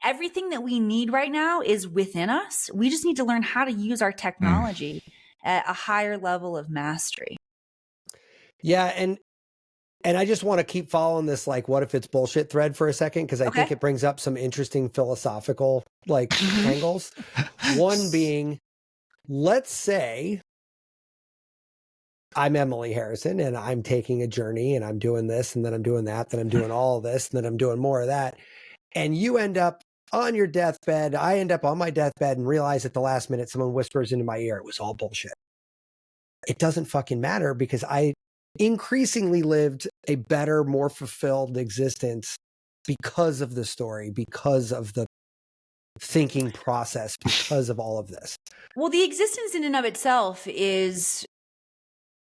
everything that we need right now is within us. We just need to learn how to use our technology at a higher level of mastery. Yeah. And I just want to keep following this, like, what if it's bullshit thread for a second? Because I think it brings up some interesting philosophical, angles. One being, let's say I'm Emily Harrison and I'm taking a journey and I'm doing this and then I'm doing that, then I'm doing all of this and then I'm doing more of that. And you end up on your deathbed. I end up on my deathbed and realize at the last minute, someone whispers into my ear, it was all bullshit. It doesn't fucking matter because I increasingly lived a better, more fulfilled existence because of the story, because of the thinking process, because of all of this. Well, the existence in and of itself is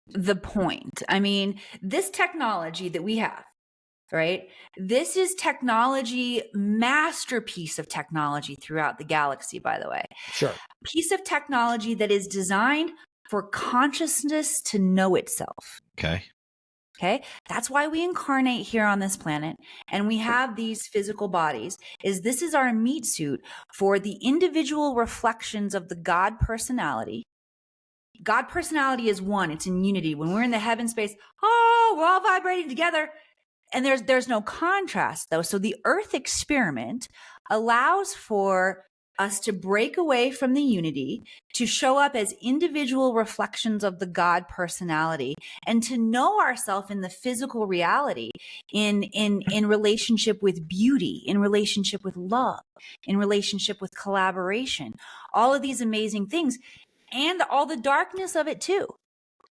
the point. I mean, this technology that we have, right? This is technology, masterpiece of technology throughout the galaxy, by the way. Sure. Piece of technology that is designed for consciousness to know itself. Okay. That's why we incarnate here on this planet and we have these physical bodies. This is our meat suit for the individual reflections of the God personality. God personality is one. It's in unity. When we're in the heaven space, we're all vibrating together. And there's no contrast though. So the Earth experiment allows for us to break away from the unity, to show up as individual reflections of the God personality, and to know ourselves in the physical reality, in relationship with beauty, in relationship with love, in relationship with collaboration, all of these amazing things, and all the darkness of it too.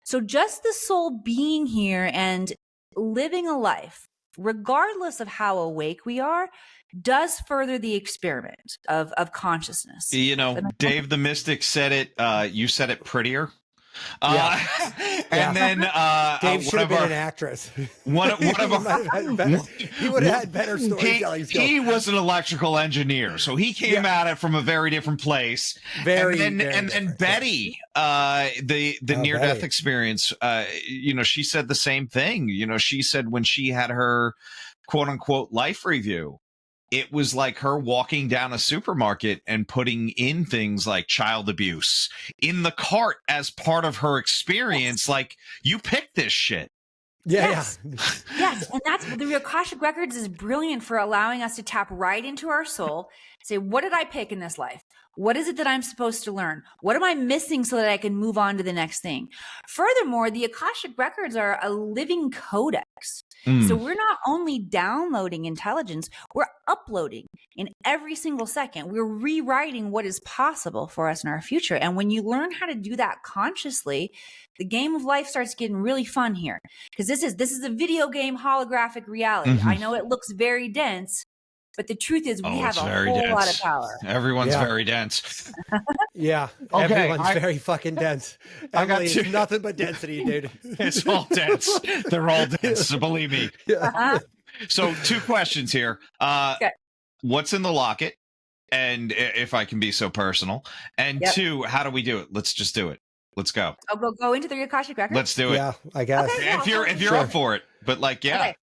So just the soul being here and living a life, regardless of how awake we are, does further the experiment of consciousness. Dave the Mystic said it. You said it prettier. Yeah. And then Dave should have been an actress. One of he would have had better storytelling skills. He was an electrical engineer, so he came at it from a very different place. And then Betty, the near-death experience, she said the same thing. She said when she had her quote-unquote life review, it was like her walking down a supermarket and putting in things like child abuse in the cart as part of her experience. Like, you picked this shit. Yes. And that's the Akashic Records is brilliant for allowing us to tap right into our soul, say, what did I pick in this life? What is it that I'm supposed to learn? What am I missing so that I can move on to the next thing? Furthermore, the Akashic Records are a living codex. So we're not only downloading intelligence, we're uploading in every single second. We're rewriting what is possible for us in our future. And when you learn how to do that consciously, the game of life starts getting really fun here. Because this is a video game holographic reality. I know it looks very dense, but the truth is we have a whole lot of power. Everyone's very dense. Everyone's very fucking dense. Emily, it's nothing but density, dude. It's all dense. They're all dense, so believe me. So 2 questions here. What's in the locket? And if I can be so personal. And 2, how do we do it? Let's just do it. Let's go. I'll go into the Akashic Records. Let's do it. Yeah, I guess. Okay, if you're up for it. But Okay.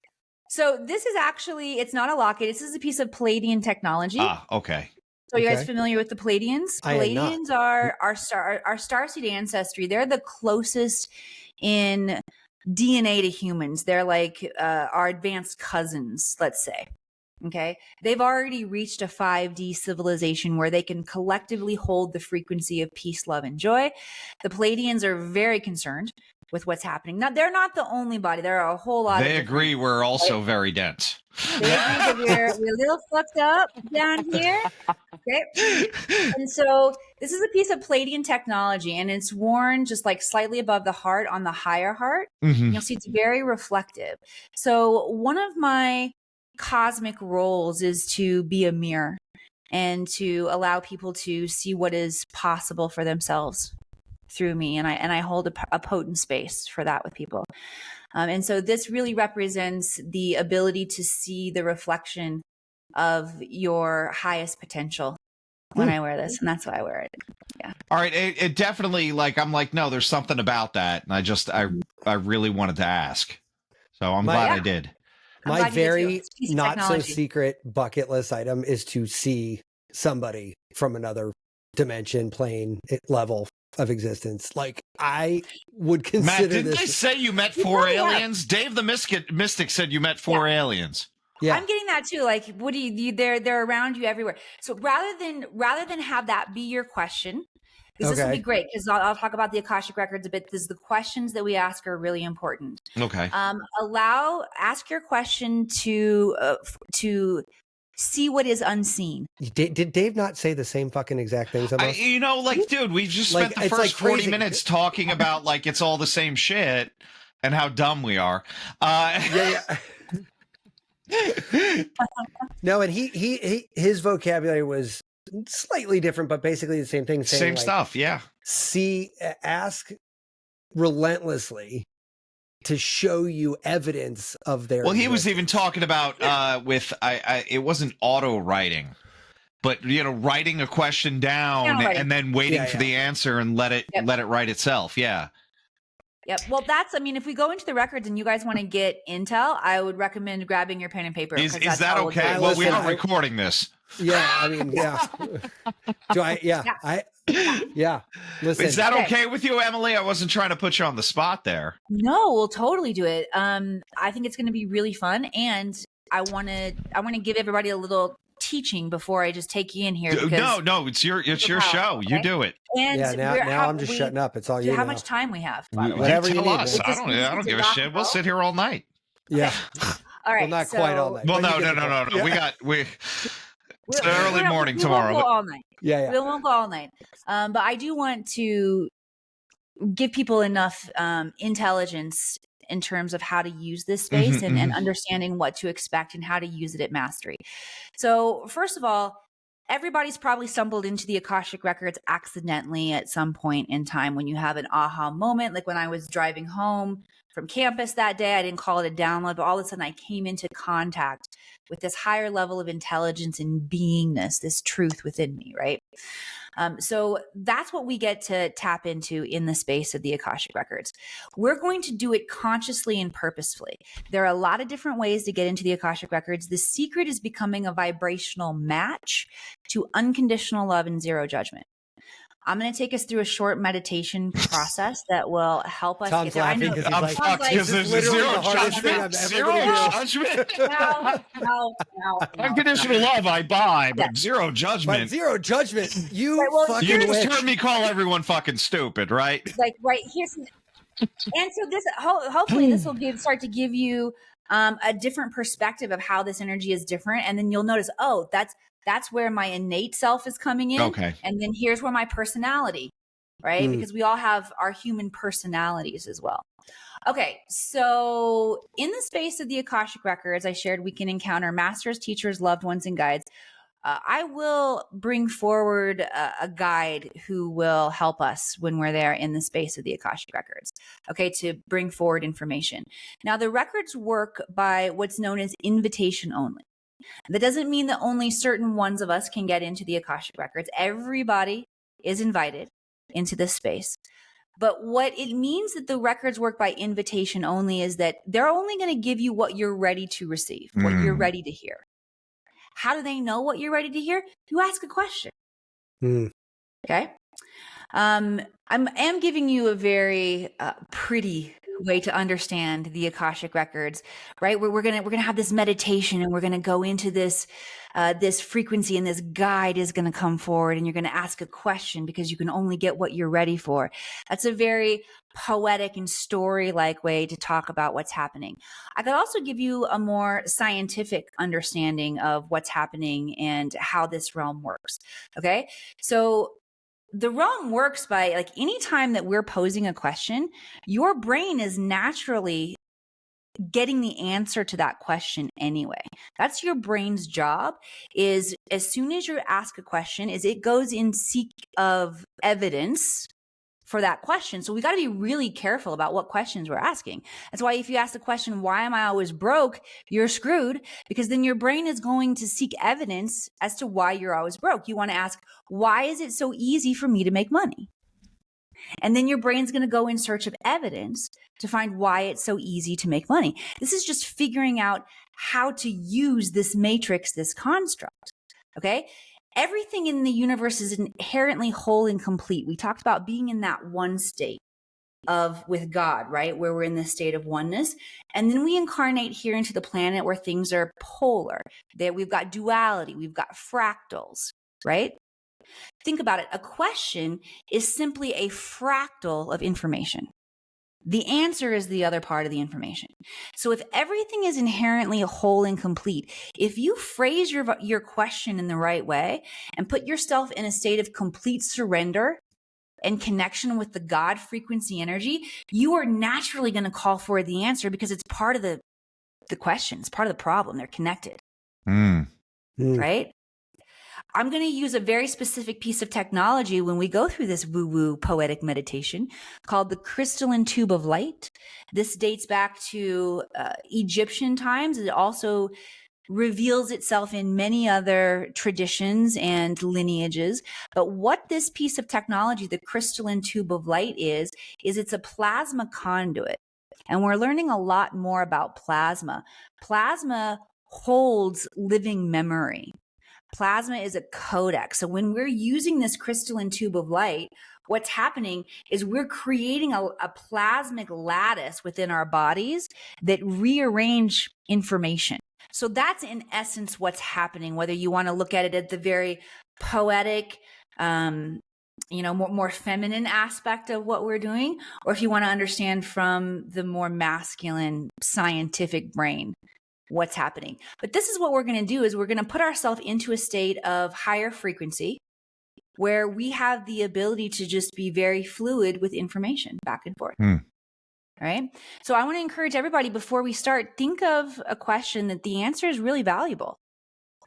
So this is actually, it's not a locket. This is a piece of Palladian technology. Okay. So you guys familiar with the Palladians? Palladians are our starseed ancestry. They're the closest in DNA to humans. They're like our advanced cousins, let's say. Okay. They've already reached a 5D civilization where they can collectively hold the frequency of peace, love, and joy. The Pleiadians are very concerned with what's happening. Now, they're not the only body. There are a whole lot They of agree we're also very dense. They agree that we're a little fucked up down here. Okay. And so this is a piece of Pleiadian technology, and it's worn just like slightly above the heart on the higher heart. Mm-hmm. You'll see it's very reflective. So one of my cosmic roles is to be a mirror and to allow people to see what is possible for themselves through me. And I hold a potent space for that with people. And so this really represents the ability to see the reflection of your highest potential when I wear this. And that's why I wear it. Yeah. All right. It definitely, like, I'm like, no, there's something about that. And I really wanted to ask. So I'm glad I did. My very not so secret bucket list item is to see somebody from another dimension, plane, level of existence. Like, I would consider Matt, didn't this. they say you met 4 aliens? Dave the Mystic said you met 4 aliens. Yeah. I'm getting that too. Like, what do you they're around you everywhere. So rather than have that be your question, because this will be great, because I'll talk about the Akashic Records a bit, because the questions that we ask are really important. Okay. Ask your question to see what is unseen. Did Dave not say the same fucking exact things? You know, like, dude, we've just spent the first 40 minutes talking about, like, it's all the same shit and how dumb we are. Yeah. No, and his vocabulary was slightly different, but basically the same thing. Same stuff, yeah. Ask relentlessly to show you evidence of their. Well, he was even talking about it wasn't auto writing, but writing a question down and then waiting for the answer and let it write itself. Yeah. Yep. Well, if we go into the records and you guys want to get intel, I would recommend grabbing your pen and paper. Is that okay? Well, we are recording this. Yeah. I mean, yeah. Listen. Is that okay with you, Emily? I wasn't trying to put you on the spot there. No, we'll totally do it. I think it's going to be really fun, and I want to give everybody a little teaching before I just take you in here. No, it's your show. Okay? You do it. And now I'm just shutting up. It's all you. How much time we have? Whatever you need. Us. I don't give a shit. We'll sit here all night. Yeah. All right. Well, not quite all night. Well, no. Yeah. It's an early morning tomorrow. We won't go all night. Yeah. We won't go all night. But I do want to give people enough intelligence in terms of how to use this space and understanding what to expect and how to use it at mastery. So first of all, everybody's probably stumbled into the Akashic Records accidentally at some point in time when you have an aha moment. Like when I was driving home from campus that day, I didn't call it a download, but all of a sudden I came into contact with this higher level of intelligence and beingness, this truth within me, right? So that's what we get to tap into in the space of the Akashic Records. We're going to do it consciously and purposefully. There are a lot of different ways to get into the Akashic Records. The secret is becoming a vibrational match to unconditional love and zero judgment. I'm going to take us through a short meditation process that will help us get there. Laughing because I'm fucked because there's zero judgment. Zero judgment. No. Unconditional love I buy, but zero judgment. But zero judgment. You just heard me call everyone fucking stupid, right? Like here's, and so this hopefully this will start to give you a different perspective of how this energy is different, and then you'll notice, that's where my innate self is coming in. Okay. And then here's where my personality, right? Because we all have our human personalities as well. Okay. So in the space of the Akashic Records, I shared we can encounter masters, teachers, loved ones, and guides. I will bring forward a guide who will help us when we're there in the space of the Akashic Records, okay, to bring forward information. Now, the records work by what's known as invitation only. That doesn't mean that only certain ones of us can get into the Akashic Records. Everybody is invited into this space. But what it means that the records work by invitation only is that they're only going to give you what you're ready to receive, what you're ready to hear. How do they know what you're ready to hear? You ask a question. Okay. I am giving you a very pretty way to understand the Akashic Records, right? We're gonna have this meditation, and we're gonna go into this this frequency, and this guide is gonna come forward, and you're gonna ask a question because you can only get what you're ready for. That's a very poetic and story-like way to talk about what's happening. I could also give you a more scientific understanding of what's happening and how this realm works. Okay, so the realm works by, like, anytime that we're posing a question, your brain is naturally getting the answer to that question anyway. That's your brain's job, is as soon as you ask a question, is it goes in seek of evidence for that question. So we got to be really careful about what questions we're asking. That's why if you ask the question, why am I always broke? You're screwed, because then your brain is going to seek evidence as to why you're always broke. You want to ask, why is it so easy for me to make money? And then your brain's going to go in search of evidence to find why it's so easy to make money. This is just figuring out how to use this matrix, this construct. Okay. Everything in the universe is inherently whole and complete. We talked about being in that one state of with God, right? Where we're in this state of oneness. And then we incarnate here into the planet where things are polar. That we've got duality, we've got fractals, right? Think about it. A question is simply a fractal of information. The answer is the other part of the information. So if everything is inherently whole and complete, if you phrase your question in the right way and put yourself in a state of complete surrender and connection with the God frequency energy, you are naturally going to call for the answer, because it's part of the question. It's part of the problem. They're connected. Right? I'm going to use a very specific piece of technology when we go through this woo-woo poetic meditation called the crystalline tube of light. This dates back to Egyptian times. It also reveals itself in many other traditions and lineages. But what this piece of technology, the crystalline tube of light, is it's a plasma conduit. And we're learning a lot more about plasma. Plasma holds living memory. Plasma is a codec. So when we're using this crystalline tube of light, what's happening is we're creating a plasmic lattice within our bodies that rearrange information. So that's in essence what's happening, whether you want to look at it at the very poetic, more feminine aspect of what we're doing, or if you want to understand from the more masculine scientific brain what's happening. But this is what we're going to do, is we're going to put ourselves into a state of higher frequency where we have the ability to just be very fluid with information back and forth. All right. So I want to encourage everybody, before we start, think of a question that the answer is really valuable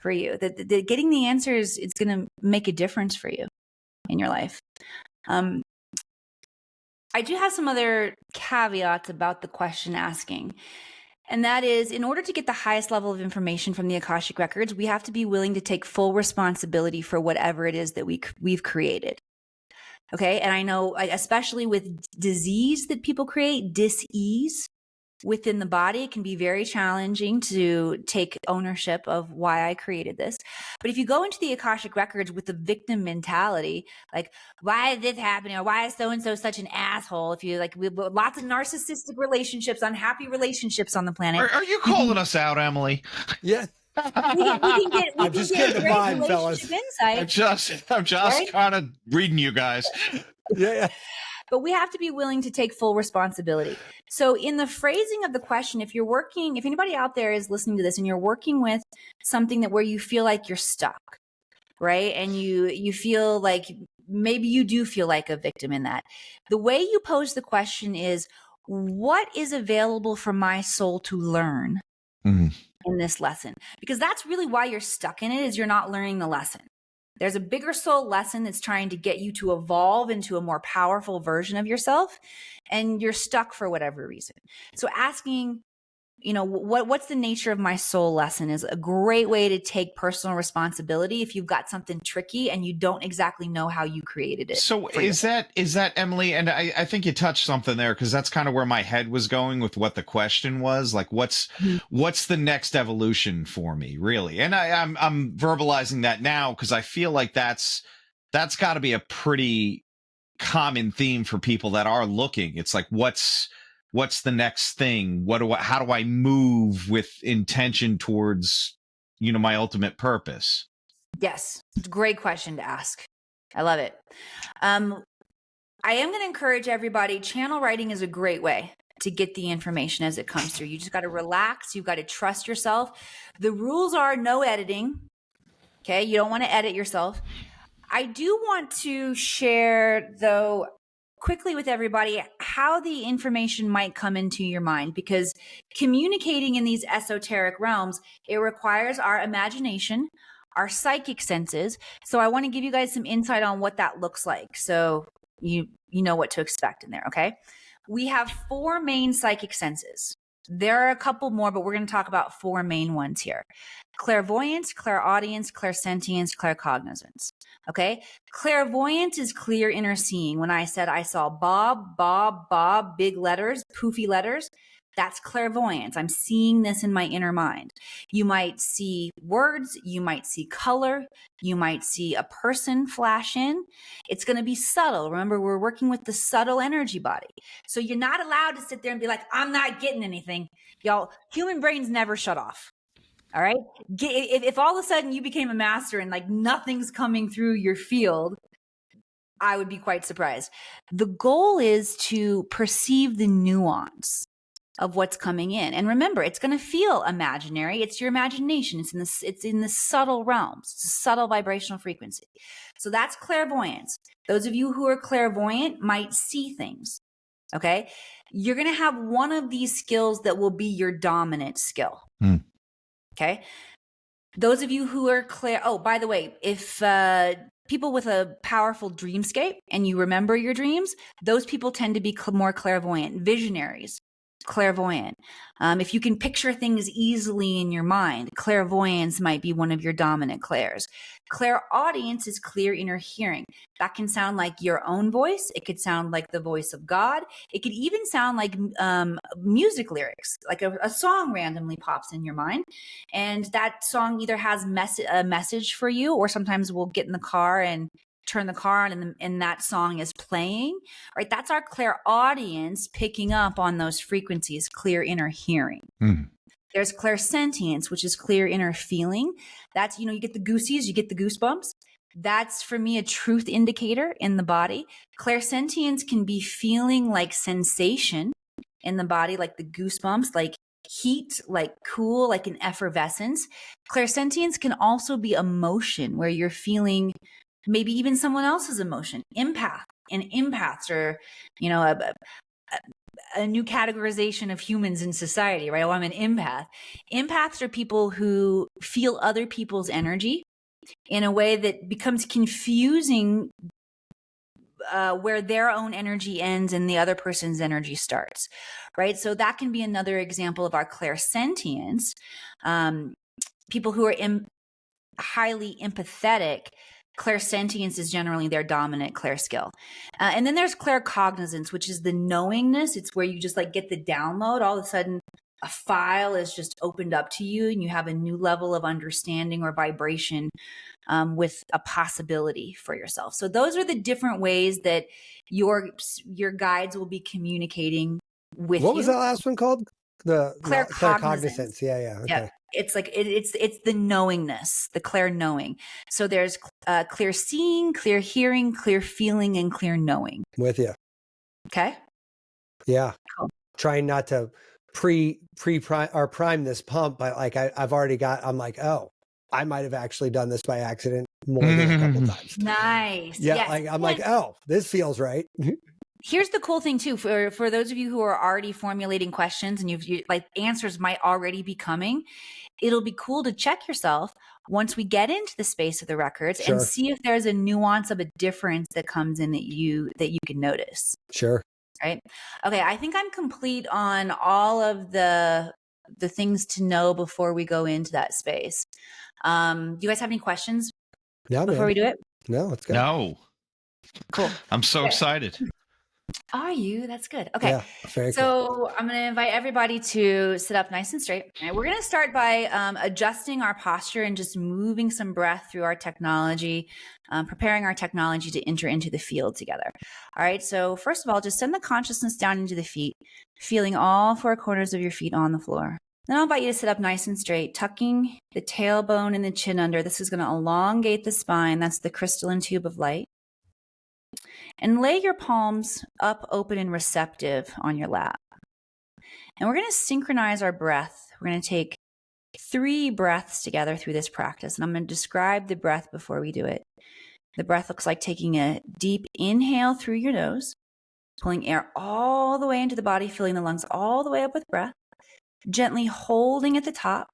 for you, that getting the answers, it's going to make a difference for you in your life. I do have some other caveats about the question asking. And that is, in order to get the highest level of information from the Akashic Records, we have to be willing to take full responsibility for whatever it is that we've created. Okay. And I know, especially with disease that people create, dis-ease within the body, it can be very challenging to take ownership of why I created this. But if you go into the Akashic Records with the victim mentality, like, why is this happening? Or why is so-and-so such an asshole? If you like, we have lots of narcissistic relationships, unhappy relationships on the planet. Are you calling us out, Emily? Yeah. We can get I'm just getting the vibe, fellas. Insight, I'm just right? kind of reading you guys. Yeah. But we have to be willing to take full responsibility. So in the phrasing of the question, if anybody out there is listening to this and you're working with something where you feel like you're stuck, right? And you feel like maybe you do feel like a victim in that. The way you pose the question is, what is available for my soul to learn in this lesson? Because that's really why you're stuck in it, is you're not learning the lesson. There's a bigger soul lesson that's trying to get you to evolve into a more powerful version of yourself, and you're stuck for whatever reason. So asking, what's the nature of my soul lesson is a great way to take personal responsibility if you've got something tricky and you don't exactly know how you created it. So is that Emily? And I think you touched something there, because that's kind of where my head was going with what the question was. Like, what's the next evolution for me, really? And I'm verbalizing that now because I feel like that's got to be a pretty common theme for people that are looking. It's like, what's what's the next thing? How do I move with intention towards, my ultimate purpose? Yes. It's a great question to ask. I love it. I am going to encourage everybody. Channel writing is a great way to get the information as it comes through. You just got to relax. You've got to trust yourself. The rules are no editing. Okay. You don't want to edit yourself. I do want to share, though, quickly with everybody how the information might come into your mind, because communicating in these esoteric realms, it requires our imagination, our psychic senses. So I want to give you guys some insight on what that looks like, so you know what to expect in there. Okay. We have 4 main psychic senses. There are a couple more, but we're going to talk about 4 main ones here: clairvoyance, clairaudience, clairsentience, claircognizance. Okay. Clairvoyance is clear inner seeing. When I said I saw Bob, Bob, Bob, big letters, poofy letters, that's clairvoyance. I'm seeing this in my inner mind. You might see words, you might see color, you might see a person flash in. It's going to be subtle. Remember, we're working with the subtle energy body. So you're not allowed to sit there and be like, I'm not getting anything. Y'all, human brains never shut off. All right. If all of a sudden you became a master and like nothing's coming through your field, I would be quite surprised. The goal is to perceive the nuance of what's coming in. And remember, it's going to feel imaginary. It's your imagination. It's in the subtle realms. It's a subtle vibrational frequency. So that's clairvoyance. Those of you who are clairvoyant might see things. Okay. You're going to have one of these skills that will be your dominant skill. Okay. Those of you who are oh, by the way, if people with a powerful dreamscape and you remember your dreams, those people tend to be more clairvoyant, visionaries. Clairvoyant. If you can picture things easily in your mind, clairvoyance might be one of your dominant clairs. Clairaudience is clear inner hearing. That can sound like your own voice. It could sound like the voice of God. It could even sound like music lyrics, like a song randomly pops in your mind. And that song either has a message for you, or sometimes we'll get in the car and turn the car on and that song is playing, right? That's our clairaudience picking up on those frequencies, clear inner hearing. There's clairsentience, which is clear inner feeling. That's, you get the goosies, you get the goosebumps. That's, for me, a truth indicator in the body. Clairsentience can be feeling like sensation in the body, like the goosebumps, like heat, like cool, like an effervescence. Clairsentience can also be emotion, where you're feeling maybe even someone else's emotion. Empaths are, a new categorization of humans in society, right? Oh, I'm an empath. Empaths are people who feel other people's energy in a way that becomes confusing, where their own energy ends and the other person's energy starts, right? So that can be another example of our clairsentience. People who are highly empathetic, clairsentience is generally their dominant clair skill. And then there's claircognizance, which is the knowingness. It's where you just like get the download. All of a sudden, a file is just opened up to you and you have a new level of understanding or vibration with a possibility for yourself. So those are the different ways that your guides will be communicating with you. What was that last one called? The Claircognizance. Yeah. Okay. Yeah. It's like it's the knowingness, the clair knowing. So there's clear seeing, clear hearing, clear feeling, and clear knowing. With you. Okay. Yeah. Cool. Trying not to prime this pump, but like I've already got. I'm like, oh, I might have actually done this by accident more than a couple times. Nice. Yeah. Yes. Like I'm like, oh, this feels right. Here's the cool thing too, for those of you who are already formulating questions and you like answers might already be coming. It'll be cool to check yourself once we get into the space of the records and see if there's a nuance of a difference that comes in that you can notice. Sure. Right. Okay. I think I'm complete on all of the things to know before we go into that space. Do you guys have any questions before we do it? No, let's go. No. Cool. I'm so excited. Are you? That's good. Okay. Yeah, very cool. So I'm going to invite everybody to sit up nice and straight. And we're going to start by adjusting our posture and just moving some breath through our technology, preparing our technology to enter into the field together. All right. So first of all, just send the consciousness down into the feet, feeling all four corners of your feet on the floor. Then I'll invite you to sit up nice and straight, tucking the tailbone and the chin under. This is going to elongate the spine. That's the crystalline tube of light. And lay your palms up, open, and receptive on your lap. And we're going to synchronize our breath. We're going to take 3 breaths together through this practice. And I'm going to describe the breath before we do it. The breath looks like taking a deep inhale through your nose, pulling air all the way into the body, filling the lungs all the way up with breath, gently holding at the top.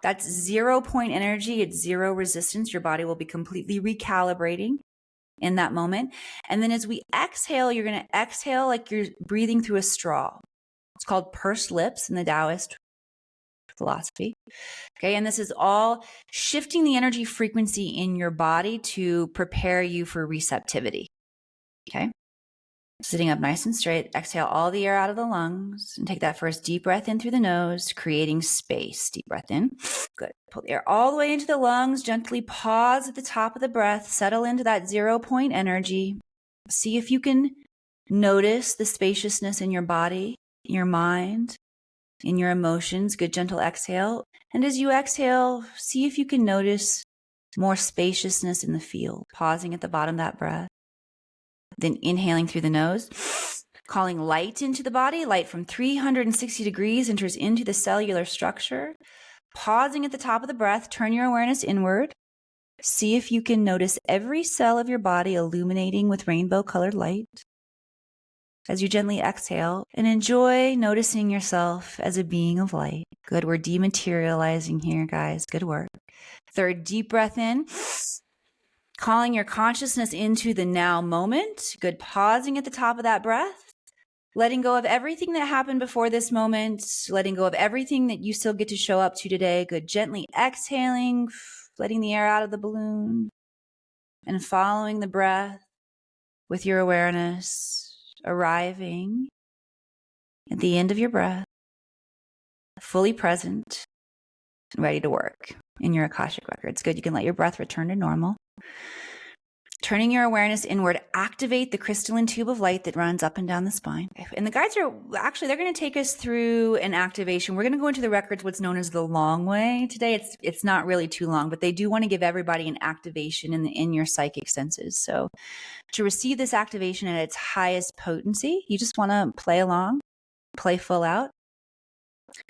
That's 0 point energy. It's 0 resistance. Your body will be completely recalibrating in that moment. And then as we exhale, you're going to exhale like you're breathing through a straw. It's called pursed lips in the Taoist philosophy. Okay. And this is all shifting the energy frequency in your body to prepare you for receptivity. Okay. Sitting up nice and straight, exhale all the air out of the lungs and take that first deep breath in through the nose, creating space. Deep breath in. Good. Pull the air all the way into the lungs. Gently pause at the top of the breath. Settle into that 0 point energy. See if you can notice the spaciousness in your body, your mind, in your emotions. Good, gentle exhale. And as you exhale, see if you can notice more spaciousness in the field. Pausing at the bottom of that breath. Then inhaling through the nose, calling light into the body. Light from 360 degrees enters into the cellular structure. Pausing at the top of the breath, turn your awareness inward. See if you can notice every cell of your body illuminating with rainbow-colored light. As you gently exhale and enjoy noticing yourself as a being of light. Good, we're dematerializing here, guys. Good work. 3rd, deep breath in. Calling your consciousness into the now moment. Good. Pausing at the top of that breath. Letting go of everything that happened before this moment. Letting go of everything that you still get to show up to today. Good. Gently exhaling, letting the air out of the balloon. And following the breath with your awareness. Arriving at the end of your breath. Fully present and ready to work in your Akashic Records. Good. You can let your breath return to normal. Turning your awareness inward, activate the crystalline tube of light that runs up and down the spine. And the guides are actually, they're going to take us through an activation. We're going to go into the records, what's known as the long way today. It's not really too long, but they do want to give everybody an activation in your psychic senses. So to receive this activation at its highest potency, you just want to play along, play full out.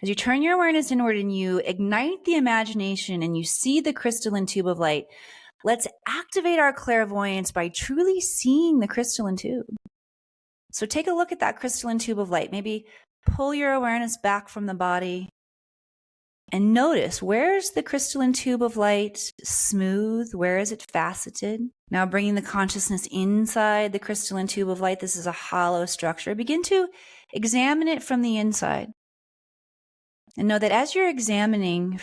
As you turn your awareness inward and you ignite the imagination and you see the crystalline tube of light, let's activate our clairvoyance by truly seeing the crystalline tube. So take a look at that crystalline tube of light. Maybe pull your awareness back from the body and notice, where's the crystalline tube of light smooth? Where is it faceted? Now bringing the consciousness inside the crystalline tube of light. This is a hollow structure. Begin to examine it from the inside. And know that as you're examining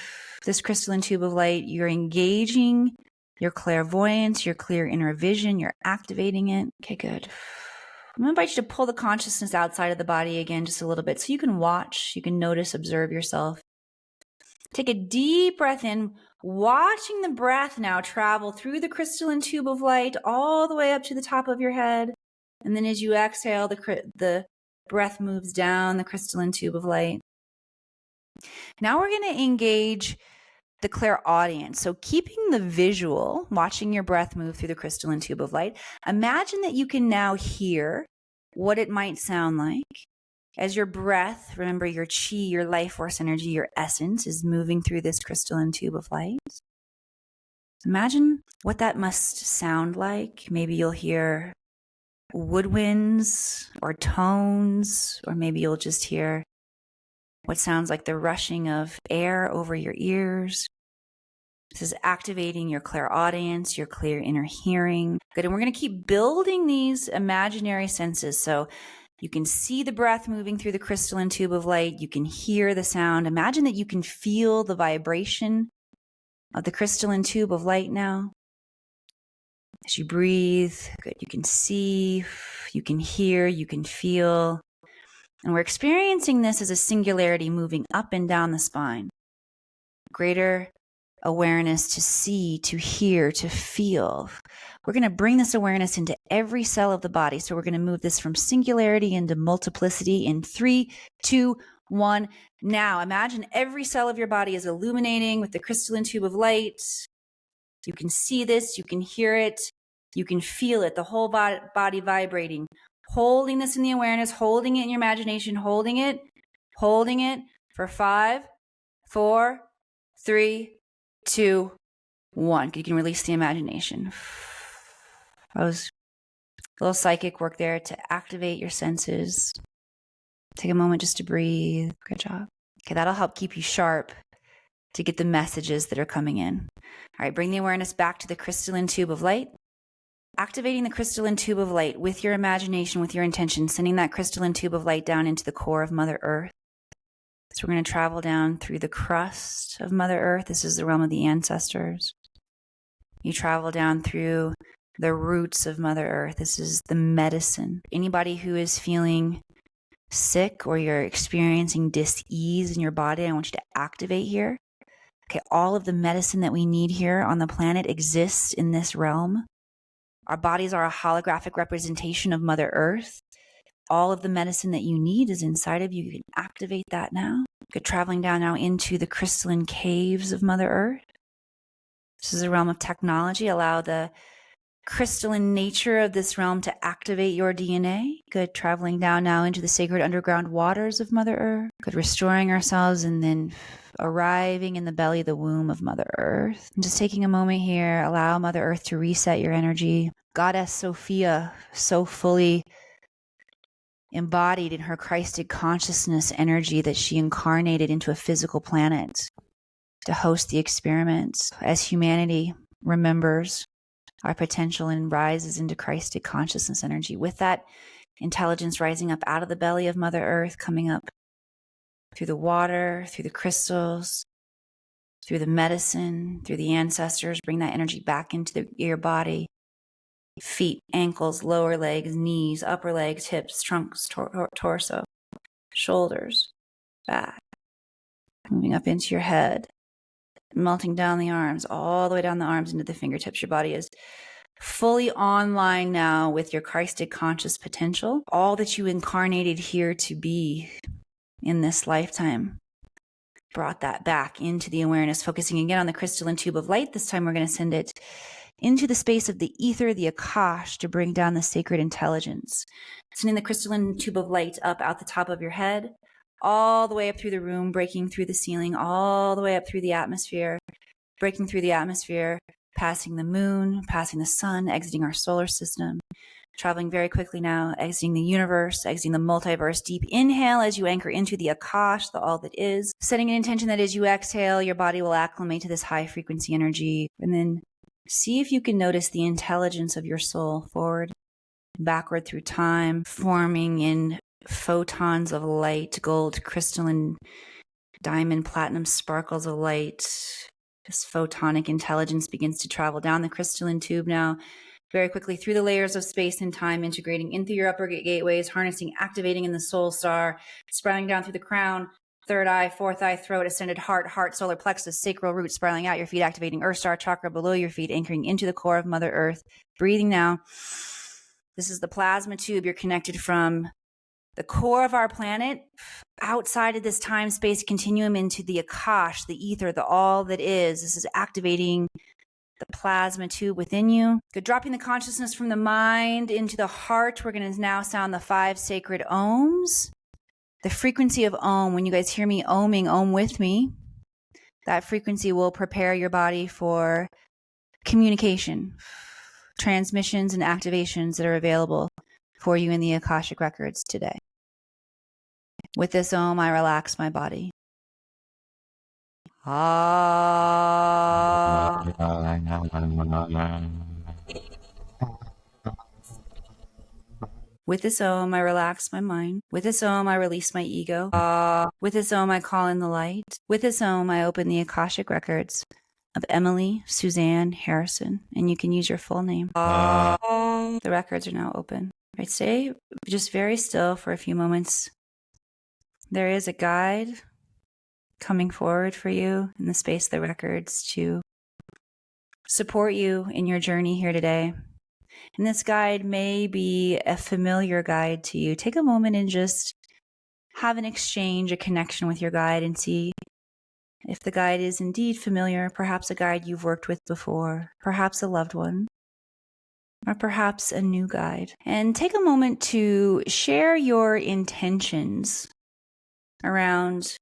this crystalline tube of light, you're engaging your clairvoyance, your clear inner vision, you're activating it. Okay, good. I'm going to invite you to pull the consciousness outside of the body again just a little bit so you can watch, you can notice, observe yourself. Take a deep breath in, watching the breath now travel through the crystalline tube of light all the way up to the top of your head. And then as you exhale, the breath moves down the crystalline tube of light. Now we're going to engage the clairaudience. So keeping the visual, watching your breath move through the crystalline tube of light, imagine that you can now hear what it might sound like as your breath, remember your chi, your life force energy, your essence is moving through this crystalline tube of light. Imagine what that must sound like. Maybe you'll hear woodwinds or tones, or maybe you'll just hear what sounds like the rushing of air over your ears. This is activating your clairaudience, your clear inner hearing. Good. And we're going to keep building these imaginary senses. So you can see the breath moving through the crystalline tube of light. You can hear the sound. Imagine that you can feel the vibration of the crystalline tube of light now. As you breathe, good. You can see, you can hear, you can feel. And we're experiencing this as a singularity moving up and down the spine. Greater awareness to see, to hear, to feel. We're going to bring this awareness into every cell of the body. So we're going to move this from singularity into multiplicity in 3, 2, 1. Now, imagine every cell of your body is illuminating with the crystalline tube of light. You can see this, you can hear it, you can feel it, the whole body vibrating. Holding this in the awareness, holding it in your imagination, holding it for 5, 4, 3, 2, 1. You can release the imagination. That was a little psychic work there to activate your senses. Take a moment just to breathe. Good job. Okay, that'll help keep you sharp to get the messages that are coming in. All right, bring the awareness back to the crystalline tube of light. Activating the crystalline tube of light with your imagination, with your intention, sending that crystalline tube of light down into the core of Mother Earth. So we're going to travel down through the crust of Mother Earth. This is the realm of the ancestors. You travel down through the roots of Mother Earth. This is the medicine. Anybody who is feeling sick or you're experiencing dis-ease in your body, I want you to activate here. Okay, all of the medicine that we need here on the planet exists in this realm. Our bodies are a holographic representation of Mother Earth. All of the medicine that you need is inside of you. You can activate that now. Good, traveling down now into the crystalline caves of Mother Earth. This is a realm of technology. Allow the crystalline nature of this realm to activate your DNA. Good, traveling down now into the sacred underground waters of Mother Earth. Good, restoring ourselves and then arriving in the belly, the womb of Mother Earth. And just taking a moment here, allow Mother Earth to reset your energy. Goddess Sophia, so fully embodied in her Christed consciousness energy that she incarnated into a physical planet to host the experiment as humanity remembers our potential and rises into Christed consciousness energy. With that intelligence rising up out of the belly of Mother Earth, coming up through the water, through the crystals, through the medicine, through the ancestors, bring that energy back into your body. Feet, ankles, lower legs, knees, upper legs, hips, trunks, torso, shoulders, back. Moving up into your head, melting down the arms, all the way down the arms into the fingertips. Your body is fully online now with your Christed conscious potential, all that you incarnated here to be in this lifetime. Brought that back into the awareness, focusing again on the crystalline tube of light. This time we're going to send it into the space of the ether, the Akash, to bring down the sacred intelligence. Sending the crystalline tube of light up out the top of your head, all the way up through the room, breaking through the ceiling, all the way up through the atmosphere, breaking through the atmosphere, passing the moon, passing the sun, exiting our solar system, traveling very quickly now, exiting the universe, exiting the multiverse. Deep inhale as you anchor into the Akash, the all that is. Setting an intention that as you exhale, your body will acclimate to this high frequency energy. And then see if you can notice the intelligence of your soul forward, backward through time, forming in photons of light, gold, crystalline, diamond, platinum sparkles of light. This photonic intelligence begins to travel down the crystalline tube now, very quickly through the layers of space and time, integrating into your upper gateways, harnessing, activating in the soul star, spiraling down through the crown, third eye, fourth eye, throat, ascended heart, solar plexus, sacral root, spiraling out your feet, activating earth star chakra below your feet, anchoring into the core of Mother Earth. Breathing now. This is the plasma tube. You're connected from the core of our planet, outside of this time-space continuum, into the Akash, the ether, the all that is. This is activating the plasma tube within you. Good. Dropping the consciousness from the mind into the heart. We're going to now sound the 5 sacred ohms. The frequency of Om, when you guys hear me oming, Om with me, that frequency will prepare your body for communication, transmissions, and activations that are available for you in the Akashic Records today. With this Om, I relax my body. With this Om, I relax my mind. With this Om, I release my ego. With this Om, I call in the light. With this Om, I open the Akashic Records of Emily Suzanne Harrison, and you can use your full name. The records are now open. Right, stay just very still for a few moments. There is a guide coming forward for you in the space of the records to support you in your journey here today. And this guide may be a familiar guide to you. Take a moment and just have an exchange, a connection with your guide, and see if the guide is indeed familiar, perhaps a guide you've worked with before, perhaps a loved one, or perhaps a new guide. And take a moment to share your intentions around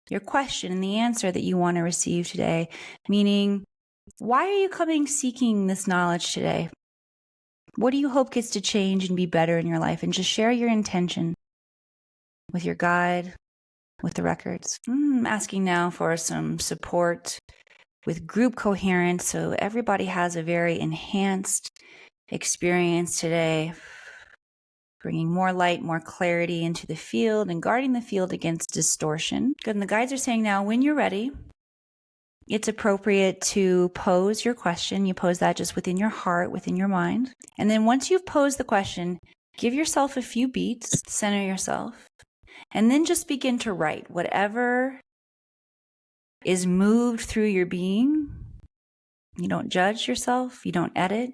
your question and the answer that you want to receive today. Meaning, why are you coming seeking this knowledge today? What do you hope gets to change and be better in your life? And just share your intention with your guide, with the records. I'm asking now for some support with group coherence, so everybody has a very enhanced experience today, bringing more light, more clarity into the field and guarding the field against distortion. Good, and the guides are saying now, when you're ready, it's appropriate to pose your question. You pose that just within your heart, within your mind. And then once you've posed the question, give yourself a few beats, center yourself, and then just begin to write whatever is moved through your being. You don't judge yourself. You don't edit.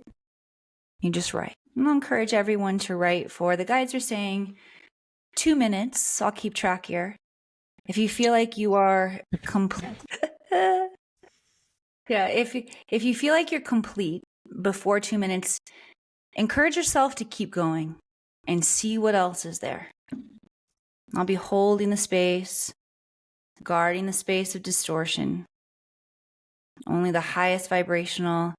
You just write. And I'll encourage everyone to write for, the guides are saying, 2 minutes. I'll keep track here. If you feel like you are complete. Yeah, if you feel like you're complete before 2 minutes, encourage yourself to keep going and see what else is there. I'll be holding the space, guarding the space of distortion. Only the highest vibrational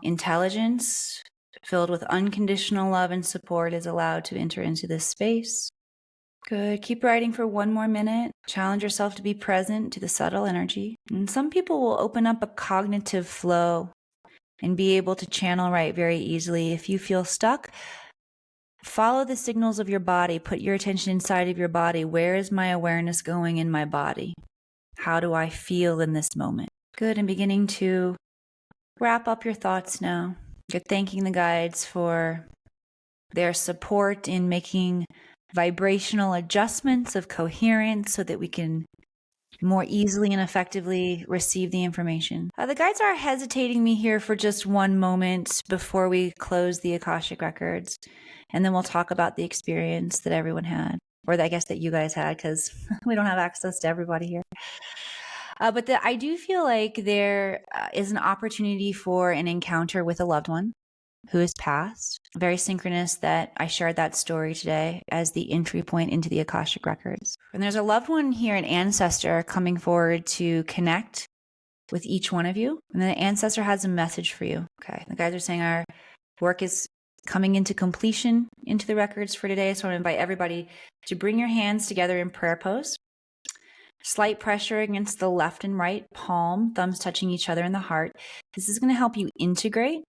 intelligence filled with unconditional love and support is allowed to enter into this space. Good. Keep writing for 1 more minute. Challenge yourself to be present to the subtle energy. And some people will open up a cognitive flow and be able to channel write very easily. If you feel stuck, follow the signals of your body. Put your attention inside of your body. Where is my awareness going in my body? How do I feel in this moment? Good. And beginning to wrap up your thoughts now. You're thanking the guides for their support in making vibrational adjustments of coherence so that we can more easily and effectively receive the information. The guides are hesitating me here for just 1 moment before we close the Akashic Records. And then we'll talk about the experience that everyone had, or I guess that you guys had, because we don't have access to everybody here. But I do feel like there is an opportunity for an encounter with a loved one who has passed. Very synchronous that I shared that story today as the entry point into the Akashic Records. And there's a loved one here, an ancestor, coming forward to connect with each one of you. And the ancestor has a message for you. Okay, the guys are saying our work is coming into completion into the records for today. So I want to invite everybody to bring your hands together in prayer pose. Slight pressure against the left and right palm, thumbs touching each other in the heart. This is going to help you integrate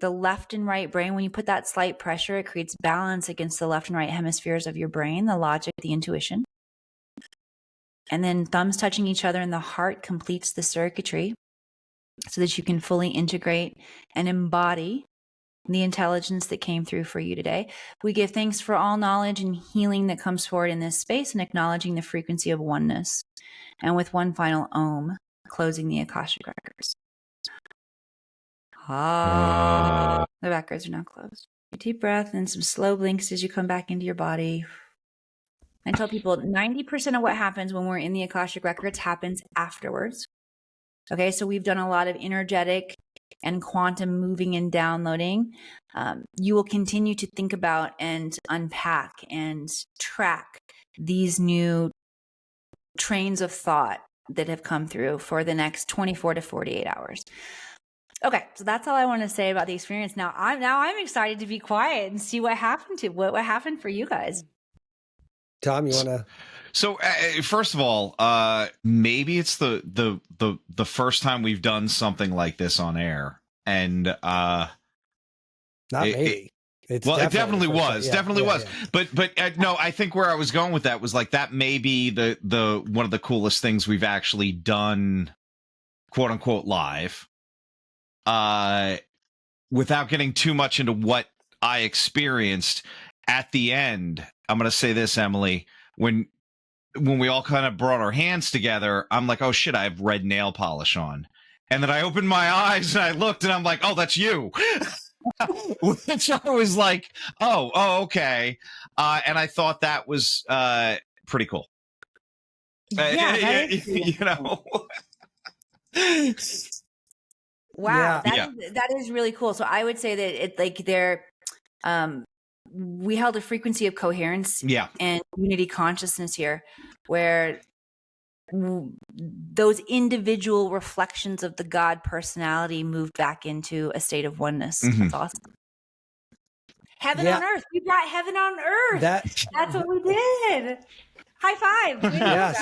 the left and right brain. When you put that slight pressure, it creates balance against the left and right hemispheres of your brain, the logic, the intuition. And then thumbs touching each other in the heart completes the circuitry so that you can fully integrate and embody the intelligence that came through for you today. We give thanks for all knowledge and healing that comes forward in this space and acknowledging the frequency of oneness. And with one final Om, closing the Akashic Records. The records are now closed. A deep breath and some slow blinks as you come back into your body. I tell people 90% of what happens when we're in the Akashic Records happens afterwards. Okay, so we've done a lot of energetic and quantum moving and downloading. You will continue to think about and unpack and track these new trains of thought that have come through for the next 24 to 48 hours. Okay, so that's all I want to say about the experience. Now I'm excited to be quiet and see what happened for you guys. Tom, you want to? So first of all, maybe it's the first time we've done something like this on air, and Not maybe. It definitely was. Yeah. But no, I think where I was going with that was like that may be the one of the coolest things we've actually done, quote unquote, live. without getting too much into what I experienced at the end, I'm going to say this, Emily, when we all kind of brought our hands together, I'm like, oh shit, I have red nail polish on. And then I opened my eyes and I looked and I'm like, oh, that's you. Which I was like, oh, okay. And I thought that was pretty cool. Yeah, you know. Wow, Yeah. that is really cool. So I would say that it like they're we held a frequency of coherence and unity consciousness here where those individual reflections of the God personality moved back into a state of oneness. That's awesome. Heaven on earth. We brought heaven on earth. That's what we did. High five. Yeah,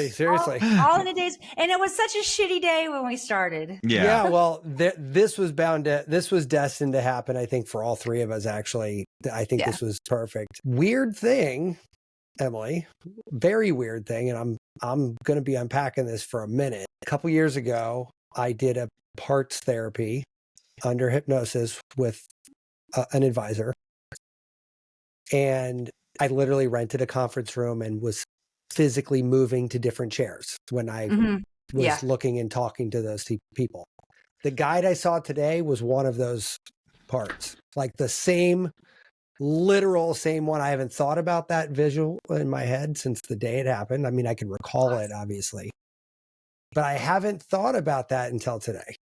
seriously. All in a day's, and it was such a shitty day when we started. Yeah. Well, this was destined to happen. I think for all three of us, actually. I think this was perfect. Weird thing, Emily, very weird thing. And I'm going to be unpacking this for a minute. A couple years ago, I did a parts therapy under hypnosis with an advisor. And I literally rented a conference room and was physically moving to different chairs when I was looking and talking to those people. The guide I saw today was one of those parts, like the literal same one. I haven't thought about that visual in my head since the day it happened. I mean, I can recall it, obviously, but I haven't thought about that until today.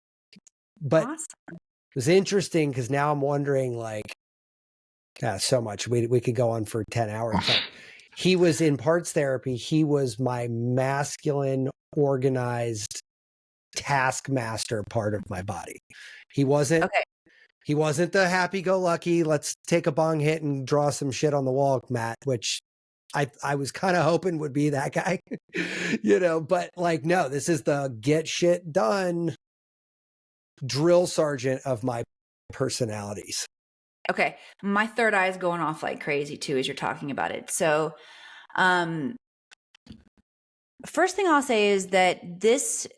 But it was interesting because now I'm wondering, like, so much. We could go on for 10 hours. But he was in parts therapy. He was my masculine, organized taskmaster part of my body. He wasn't the happy-go-lucky, let's take a bong hit and draw some shit on the wall, Matt, which I was kind of hoping would be that guy, but like, no, this is the get shit done drill sergeant of my personalities. Okay. My third eye is going off like crazy too, as you're talking about it. So, first thing I'll say is that this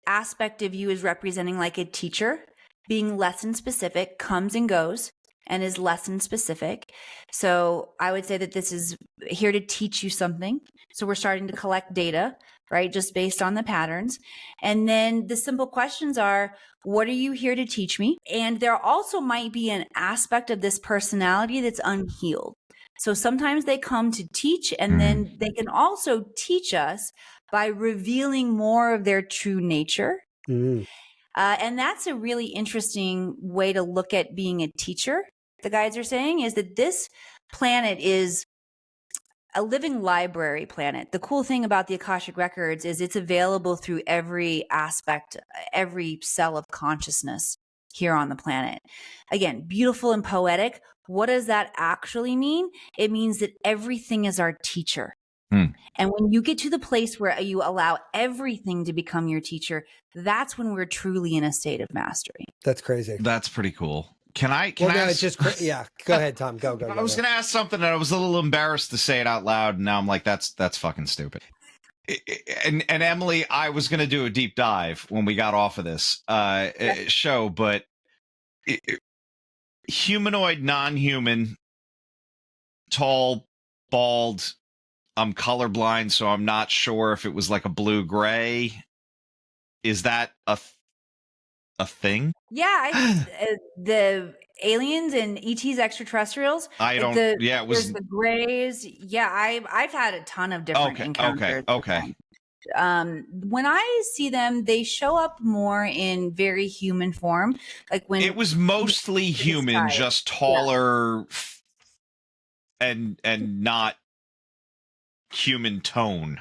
aspect of you is representing like a teacher, being lesson specific, comes and goes and is lesson specific. So I would say that this is here to teach you something. So we're starting to collect data, right? Just based on the patterns. And then the simple questions are, what are you here to teach me? And there also might be an aspect of this personality that's unhealed. So sometimes they come to teach, and then they can also teach us by revealing more of their true nature. And that's a really interesting way to look at being a teacher. The guides are saying is that this planet is a living library planet. The cool thing about the Akashic Records is it's available through every aspect, every cell of consciousness here on the planet. Again, beautiful and poetic. What does that actually mean? It means that everything is our teacher. And when you get to the place where you allow everything to become your teacher, that's when we're truly in a state of mastery. That's crazy. That's pretty cool. Can I no, ask? it's just yeah. Go ahead, Tom. Go. I was going to ask something, and I was a little embarrassed to say it out loud. And now I'm like, that's fucking stupid. And Emily, I was going to do a deep dive when we got off of this show, but humanoid, non-human, tall, bald. I'm colorblind, so I'm not sure if it was like a blue-gray. Is that a thing? Yeah, the aliens and ETs, extraterrestrials. I don't. It was the grays. Yeah, I've had a ton of different encounters. Okay. When I see them, they show up more in very human form. Like when it was mostly human, just taller and not human tone.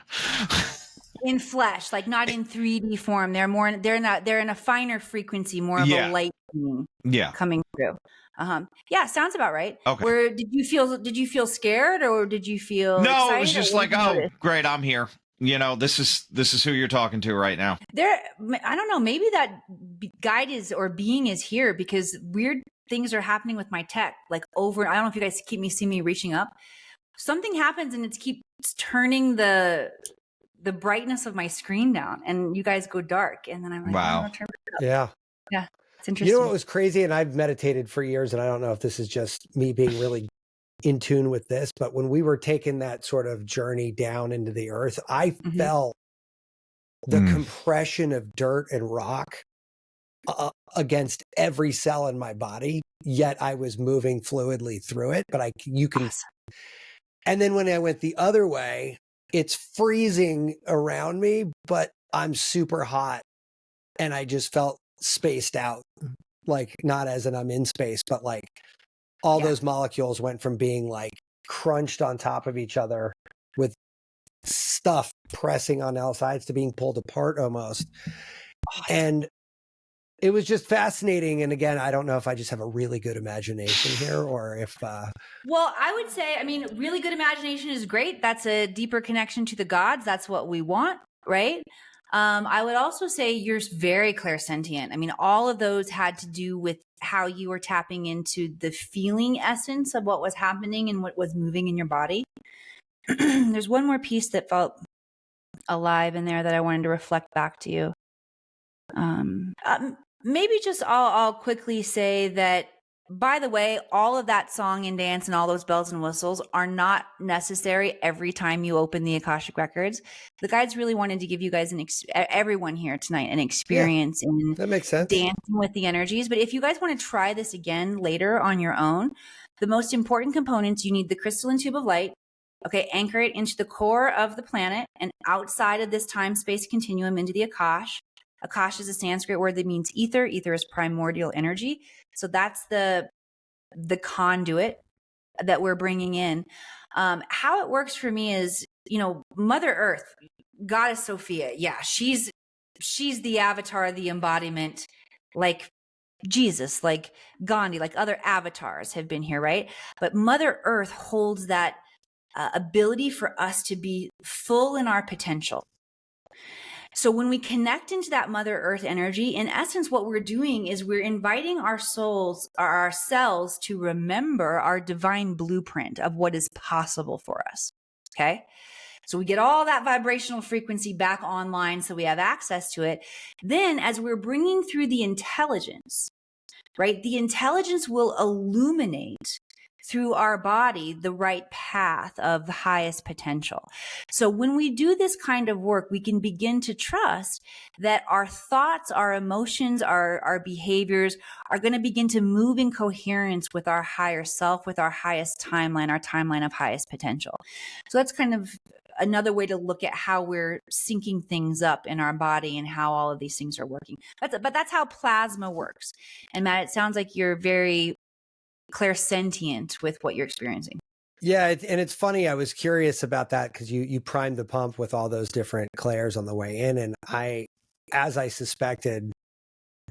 In flesh, like not in 3D form. They're in a finer frequency, more of a light being coming through. Yeah, sounds about right. Okay. Where did you feel scared, or did you feel excited? It was just like, oh, great, I'm here. This is who you're talking to right now. I don't know, maybe that guide is or being is here because weird things are happening with my tech. Like I don't know if you guys see me reaching up. Something happens and it keeps turning the brightness of my screen down, and you guys go dark, and then I'm like, wow. turn it up. Yeah. It's interesting. You know what was crazy? And I've meditated for years, and I don't know if this is just me being really in tune with this, but when we were taking that sort of journey down into the earth, I felt the compression of dirt and rock against every cell in my body, yet I was moving fluidly through it. But you can, Awesome. And then when I went the other way, it's freezing around me, but I'm super hot, and I just felt spaced out, like not as in I'm in space, but like all those molecules went from being like crunched on top of each other with stuff pressing on all sides to being pulled apart almost. Awesome. And it was just fascinating. And again, I don't know if I just have a really good imagination here or if well, I would say, I mean, really good imagination is great. That's a deeper connection to the gods. That's what we want, right? I would also say you're very clairsentient. I mean, all of those had to do with how you were tapping into the feeling essence of what was happening and what was moving in your body. There's one more piece that felt alive in there that I wanted to reflect back to you. Maybe just I'll quickly say that, by the way, all of that song and dance and all those bells and whistles are not necessary every time you open the Akashic Records. The guides really wanted to give you guys everyone here tonight an experience in that makes sense. dancing with the energies. But if you guys want to try this again later on your own, the most important components, you need the crystalline tube of light. Okay, anchor it into the core of the planet and outside of this time-space continuum into the Akash. Akash is a Sanskrit word that means ether. Ether is primordial energy. So that's the conduit that we're bringing in. How it works for me is, Mother Earth, Goddess Sophia. Yeah, she's the avatar, the embodiment, like Jesus, like Gandhi, like other avatars have been here, right? But Mother Earth holds that ability for us to be full in our potential. So when we connect into that Mother Earth energy, in essence, what we're doing is we're inviting our souls, our cells, to remember our divine blueprint of what is possible for us. Okay. So we get all that vibrational frequency back online so we have access to it. Then as we're bringing through the intelligence, right, the intelligence will illuminate through our body the right path of the highest potential. So when we do this kind of work, we can begin to trust that our thoughts, our emotions, our behaviors are going to begin to move in coherence with our higher self, with our highest timeline, our timeline of highest potential. So that's kind of another way to look at how we're syncing things up in our body and how all of these things are working. But that's how plasma works. And Matt, it sounds like you're very clairsentient with what you're experiencing. Yeah, and it's funny. I was curious about that because you primed the pump with all those different clairs on the way in, and as I suspected,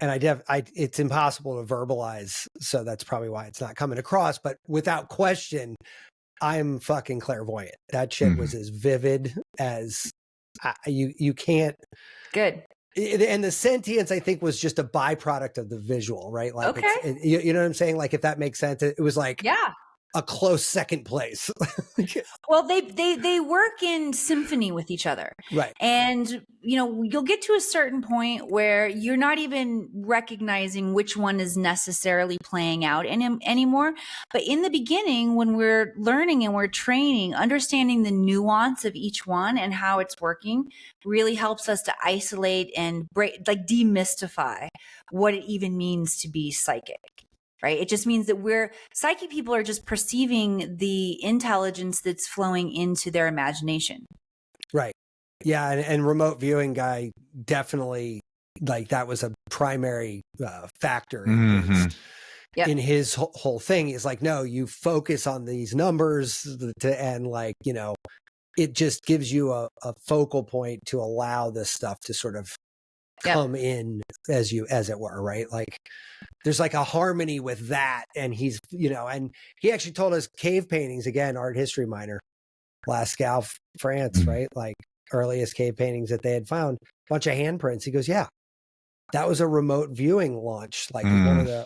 and it's impossible to verbalize, so that's probably why it's not coming across. But without question, I'm fucking clairvoyant. That shit was as vivid as you can't. Good. And the sentience, I think, was just a byproduct of the visual, right? Like, okay. You know what I'm saying? Like, if that makes sense, it was like, yeah, a close second place. Well, they work in symphony with each other. Right. And, you'll get to a certain point where you're not even recognizing which one is necessarily playing out anymore. But in the beginning, when we're learning and we're training, understanding the nuance of each one and how it's working really helps us to isolate and demystify what it even means to be psychic. Right? It just means that psychic people are just perceiving the intelligence that's flowing into their imagination. Right. Yeah. And remote viewing guy definitely, like, that was a primary factor in his whole thing. Is like, no, you focus on these numbers and like, it just gives you a focal point to allow this stuff to sort of come in as it were, right? Like, there's like a harmony with that. And he's, and he actually told us cave paintings, again, art history minor, Lascaux, France, right? Like, earliest cave paintings that they had found, bunch of handprints. He goes, yeah, that was a remote viewing launch. Like,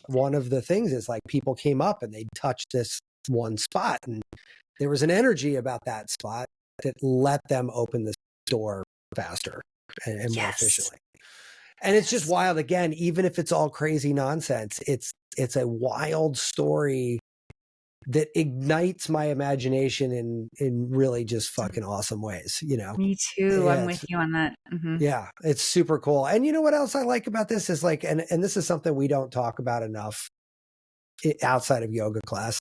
one of the things is like people came up and they touched this one spot, and there was an energy about that spot that let them open the door faster and more efficiently. And it's just wild. Again, even if it's all crazy nonsense, it's a wild story that ignites my imagination in really just fucking awesome ways, you know? Me too. Yeah, I'm with you on that. Mm-hmm. yeah, it's super cool. And you know what else I like about this is like, and this is something we don't talk about enough outside of yoga class,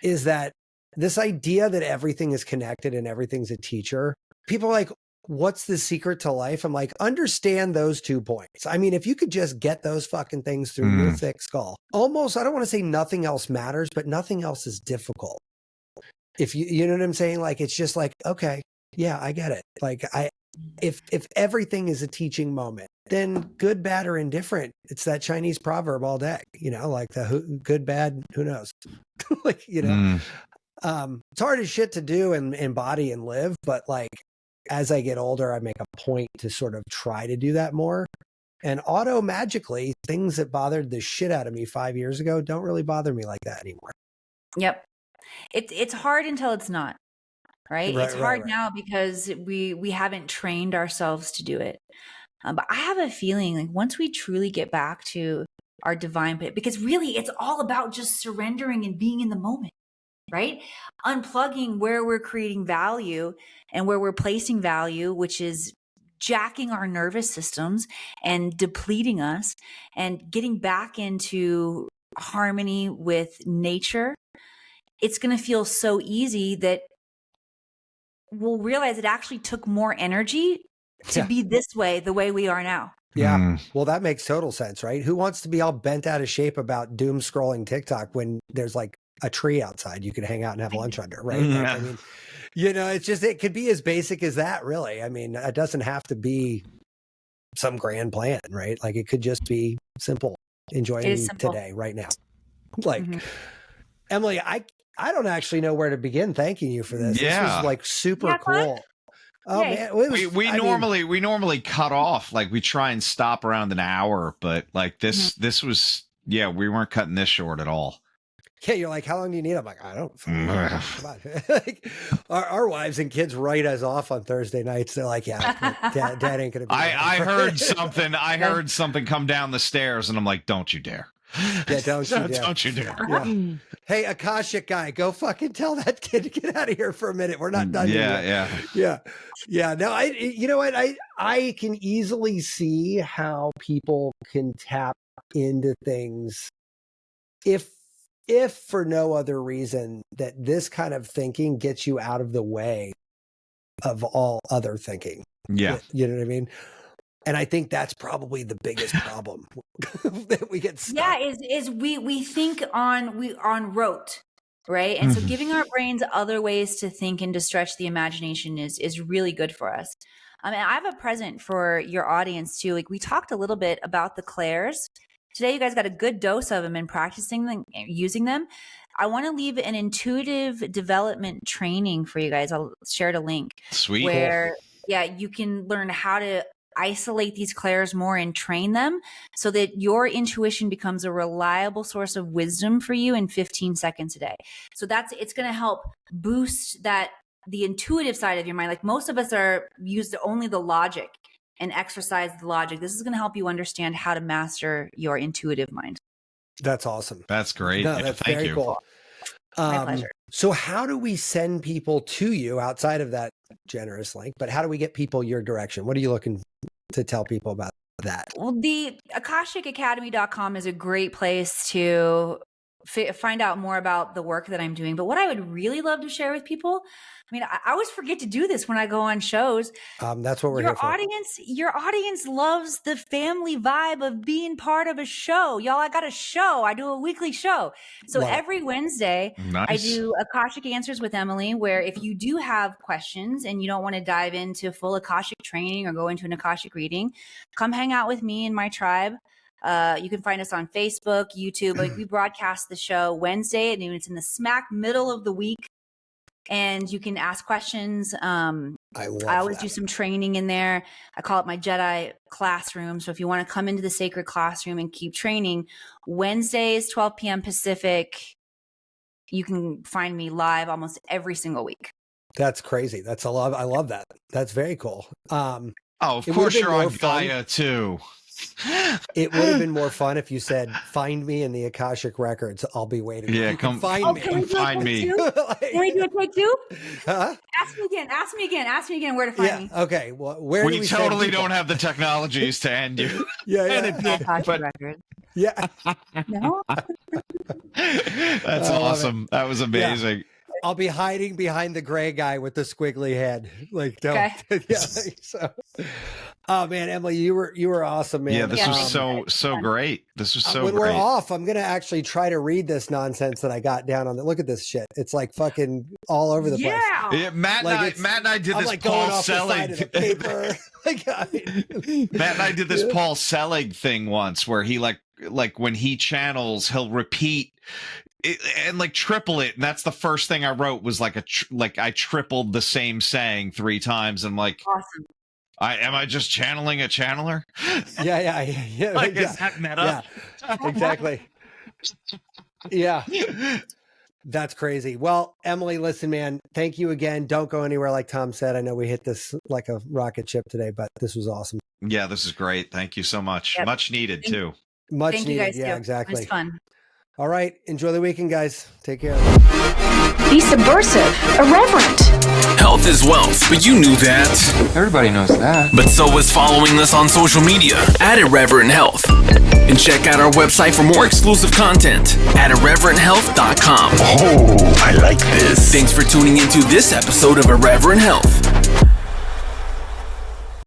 is that this idea that everything is connected and everything's a teacher. People are like, what's the secret to life? I'm like, understand those 2 points. I mean, if you could just get those fucking things through your thick skull, almost, I don't want to say nothing else matters, but nothing else is difficult. If you know what I'm saying? Like, it's just like, okay, yeah, I get it. Like if everything is a teaching moment, then good, bad, or indifferent, it's that Chinese proverb all day, you know, like the good, bad, who knows? Like, you know, it's hard as shit to do and embody and live, but like, as I get older, I make a point to sort of try to do that more. And magically, things that bothered the shit out of me 5 years ago don't really bother me like that anymore. Yep. It's hard until it's not, right? It's hard now because we haven't trained ourselves to do it. But I have a feeling like once we truly get back to our divine, because really it's all about just surrendering and being in the moment, right? Unplugging where we're creating value and where we're placing value, which is jacking our nervous systems and depleting us, and getting back into harmony with nature. It's going to feel so easy that we'll realize it actually took more energy to be this way, the way we are now. Yeah. Well, that makes total sense, right? Who wants to be all bent out of shape about doom scrolling TikTok when there's like a tree outside you could hang out and have lunch under, right? Like, I mean, you know, it's just, it could be as basic as that, really. I mean, it doesn't have to be some grand plan, right? Like, it could just be simple. Enjoying today, right now. Like, Emily, I don't actually know where to begin thanking you for this. Yeah. This was like super cool. Oh man, we normally cut off, like we try and stop around an hour, but like this was, we weren't cutting this short at all. Yeah, you're like, how long do you need? I'm like, I don't. Come on. Like, our wives and kids write us off on Thursday nights. They're like, yeah, dad ain't gonna be. I heard something. I heard something come down the stairs, and I'm like, don't you dare. Yeah, don't you dare. Don't you dare. Yeah. Hey, Akashic guy, go fucking tell that kid to get out of here for a minute. We're not done yet. Yeah. No, you know what? I can easily see how people can tap into things if for no other reason that this kind of thinking gets you out of the way of all other thinking. Yeah. You know what I mean? And I think that's probably the biggest problem that we get stuck. Yeah, is we think on rote, right? And so giving our brains other ways to think and to stretch the imagination is really good for us. I mean, I have a present for your audience too. Like, we talked a little bit about the clairs. Today, you guys got a good dose of them and practicing them, using them. I want to leave an intuitive development training for you guys. I'll share the link. Sweet. Where, you can learn how to isolate these clairs more and train them so that your intuition becomes a reliable source of wisdom for you in 15 seconds a day. So it's going to help boost the intuitive side of your mind. Like, most of us are used to only the logic and exercise the logic. This is going to help you understand how to master your intuitive mind. That's awesome. That's great. No, that's Thank very you. cool. My pleasure. So how do we send people to you outside of that generous link? But how do we get people your direction? What are you looking to tell people about that? Well, the AkashicAcademy.com is a great place to find out more about the work that I'm doing. But what I would really love to share with people, I mean, I always forget to do this when I go on shows. That's what we're here for. Your audience loves the family vibe of being part of a show. Y'all, I got a show. I do a weekly show. So every Wednesday, I do Akashic Answers with Emily, where if you do have questions and you don't want to dive into full Akashic training or go into an Akashic reading, come hang out with me and my tribe. You can find us on Facebook, YouTube. Like, we broadcast the show Wednesday at noon. It's in the smack middle of the week, and you can ask questions. I always do some training in there. I call it my Jedi classroom. So if you want to come into the sacred classroom and keep training, Wednesdays, 12 p.m. Pacific, you can find me live almost every single week. That's crazy. I love that. That's very cool. Oh, of It course would've you're been on more fun. Gaia too. It would have been more fun if you said, "Find me in the Akashic Records. I'll be waiting. Yeah, You can come- find Oh, me." can we do a Find take me. two? Can we do a take two? Huh? Ask me again. Ask me again. Ask me again where to find Yeah. me. Okay. Well, where do We we send totally people? don't have the technologies to end you. Yeah. Yeah. Akashic But- Records. Yeah. No. That's I love awesome. That was amazing. I'll be hiding behind the gray guy with the squiggly head. Like, don't. Okay. Yeah. So, oh man, Emily, you were awesome, man. Yeah, this Yeah, was thanks. so great. This was so when great. we're off, I'm gonna actually try to read this nonsense that I got down on the. Look at this shit. It's like fucking all over the place. Yeah. Yeah, Matt, Like, and I did I'm this like going Paul off the side of the paper. Like, Matt and I did this Paul Selig thing once where he like when he channels, he'll repeat it, and like triple it. And that's the first thing I wrote was like I tripled the same saying 3 times. I'm like, Awesome. am I just channeling a channeler? yeah. Like, Yeah. is that meta? Yeah, exactly. Yeah. That's crazy. Well, Emily, listen, man, thank you again. Don't go anywhere. Like Tom said, I know we hit this like a rocket ship today, but this was awesome. Yeah, this is great. Thank you so much. Yep. Much needed too. Much Thank needed. you guys. Yeah, too. exactly. It was fun. All right. Enjoy the weekend, guys. Take care. Be subversive, irreverent. Health is wealth, but you knew that. Everybody knows that. But so is following us on social media at Irreverent Health. And check out our website for more exclusive content at irreverenthealth.com. Oh, I like this. Thanks for tuning into this episode of Irreverent Health.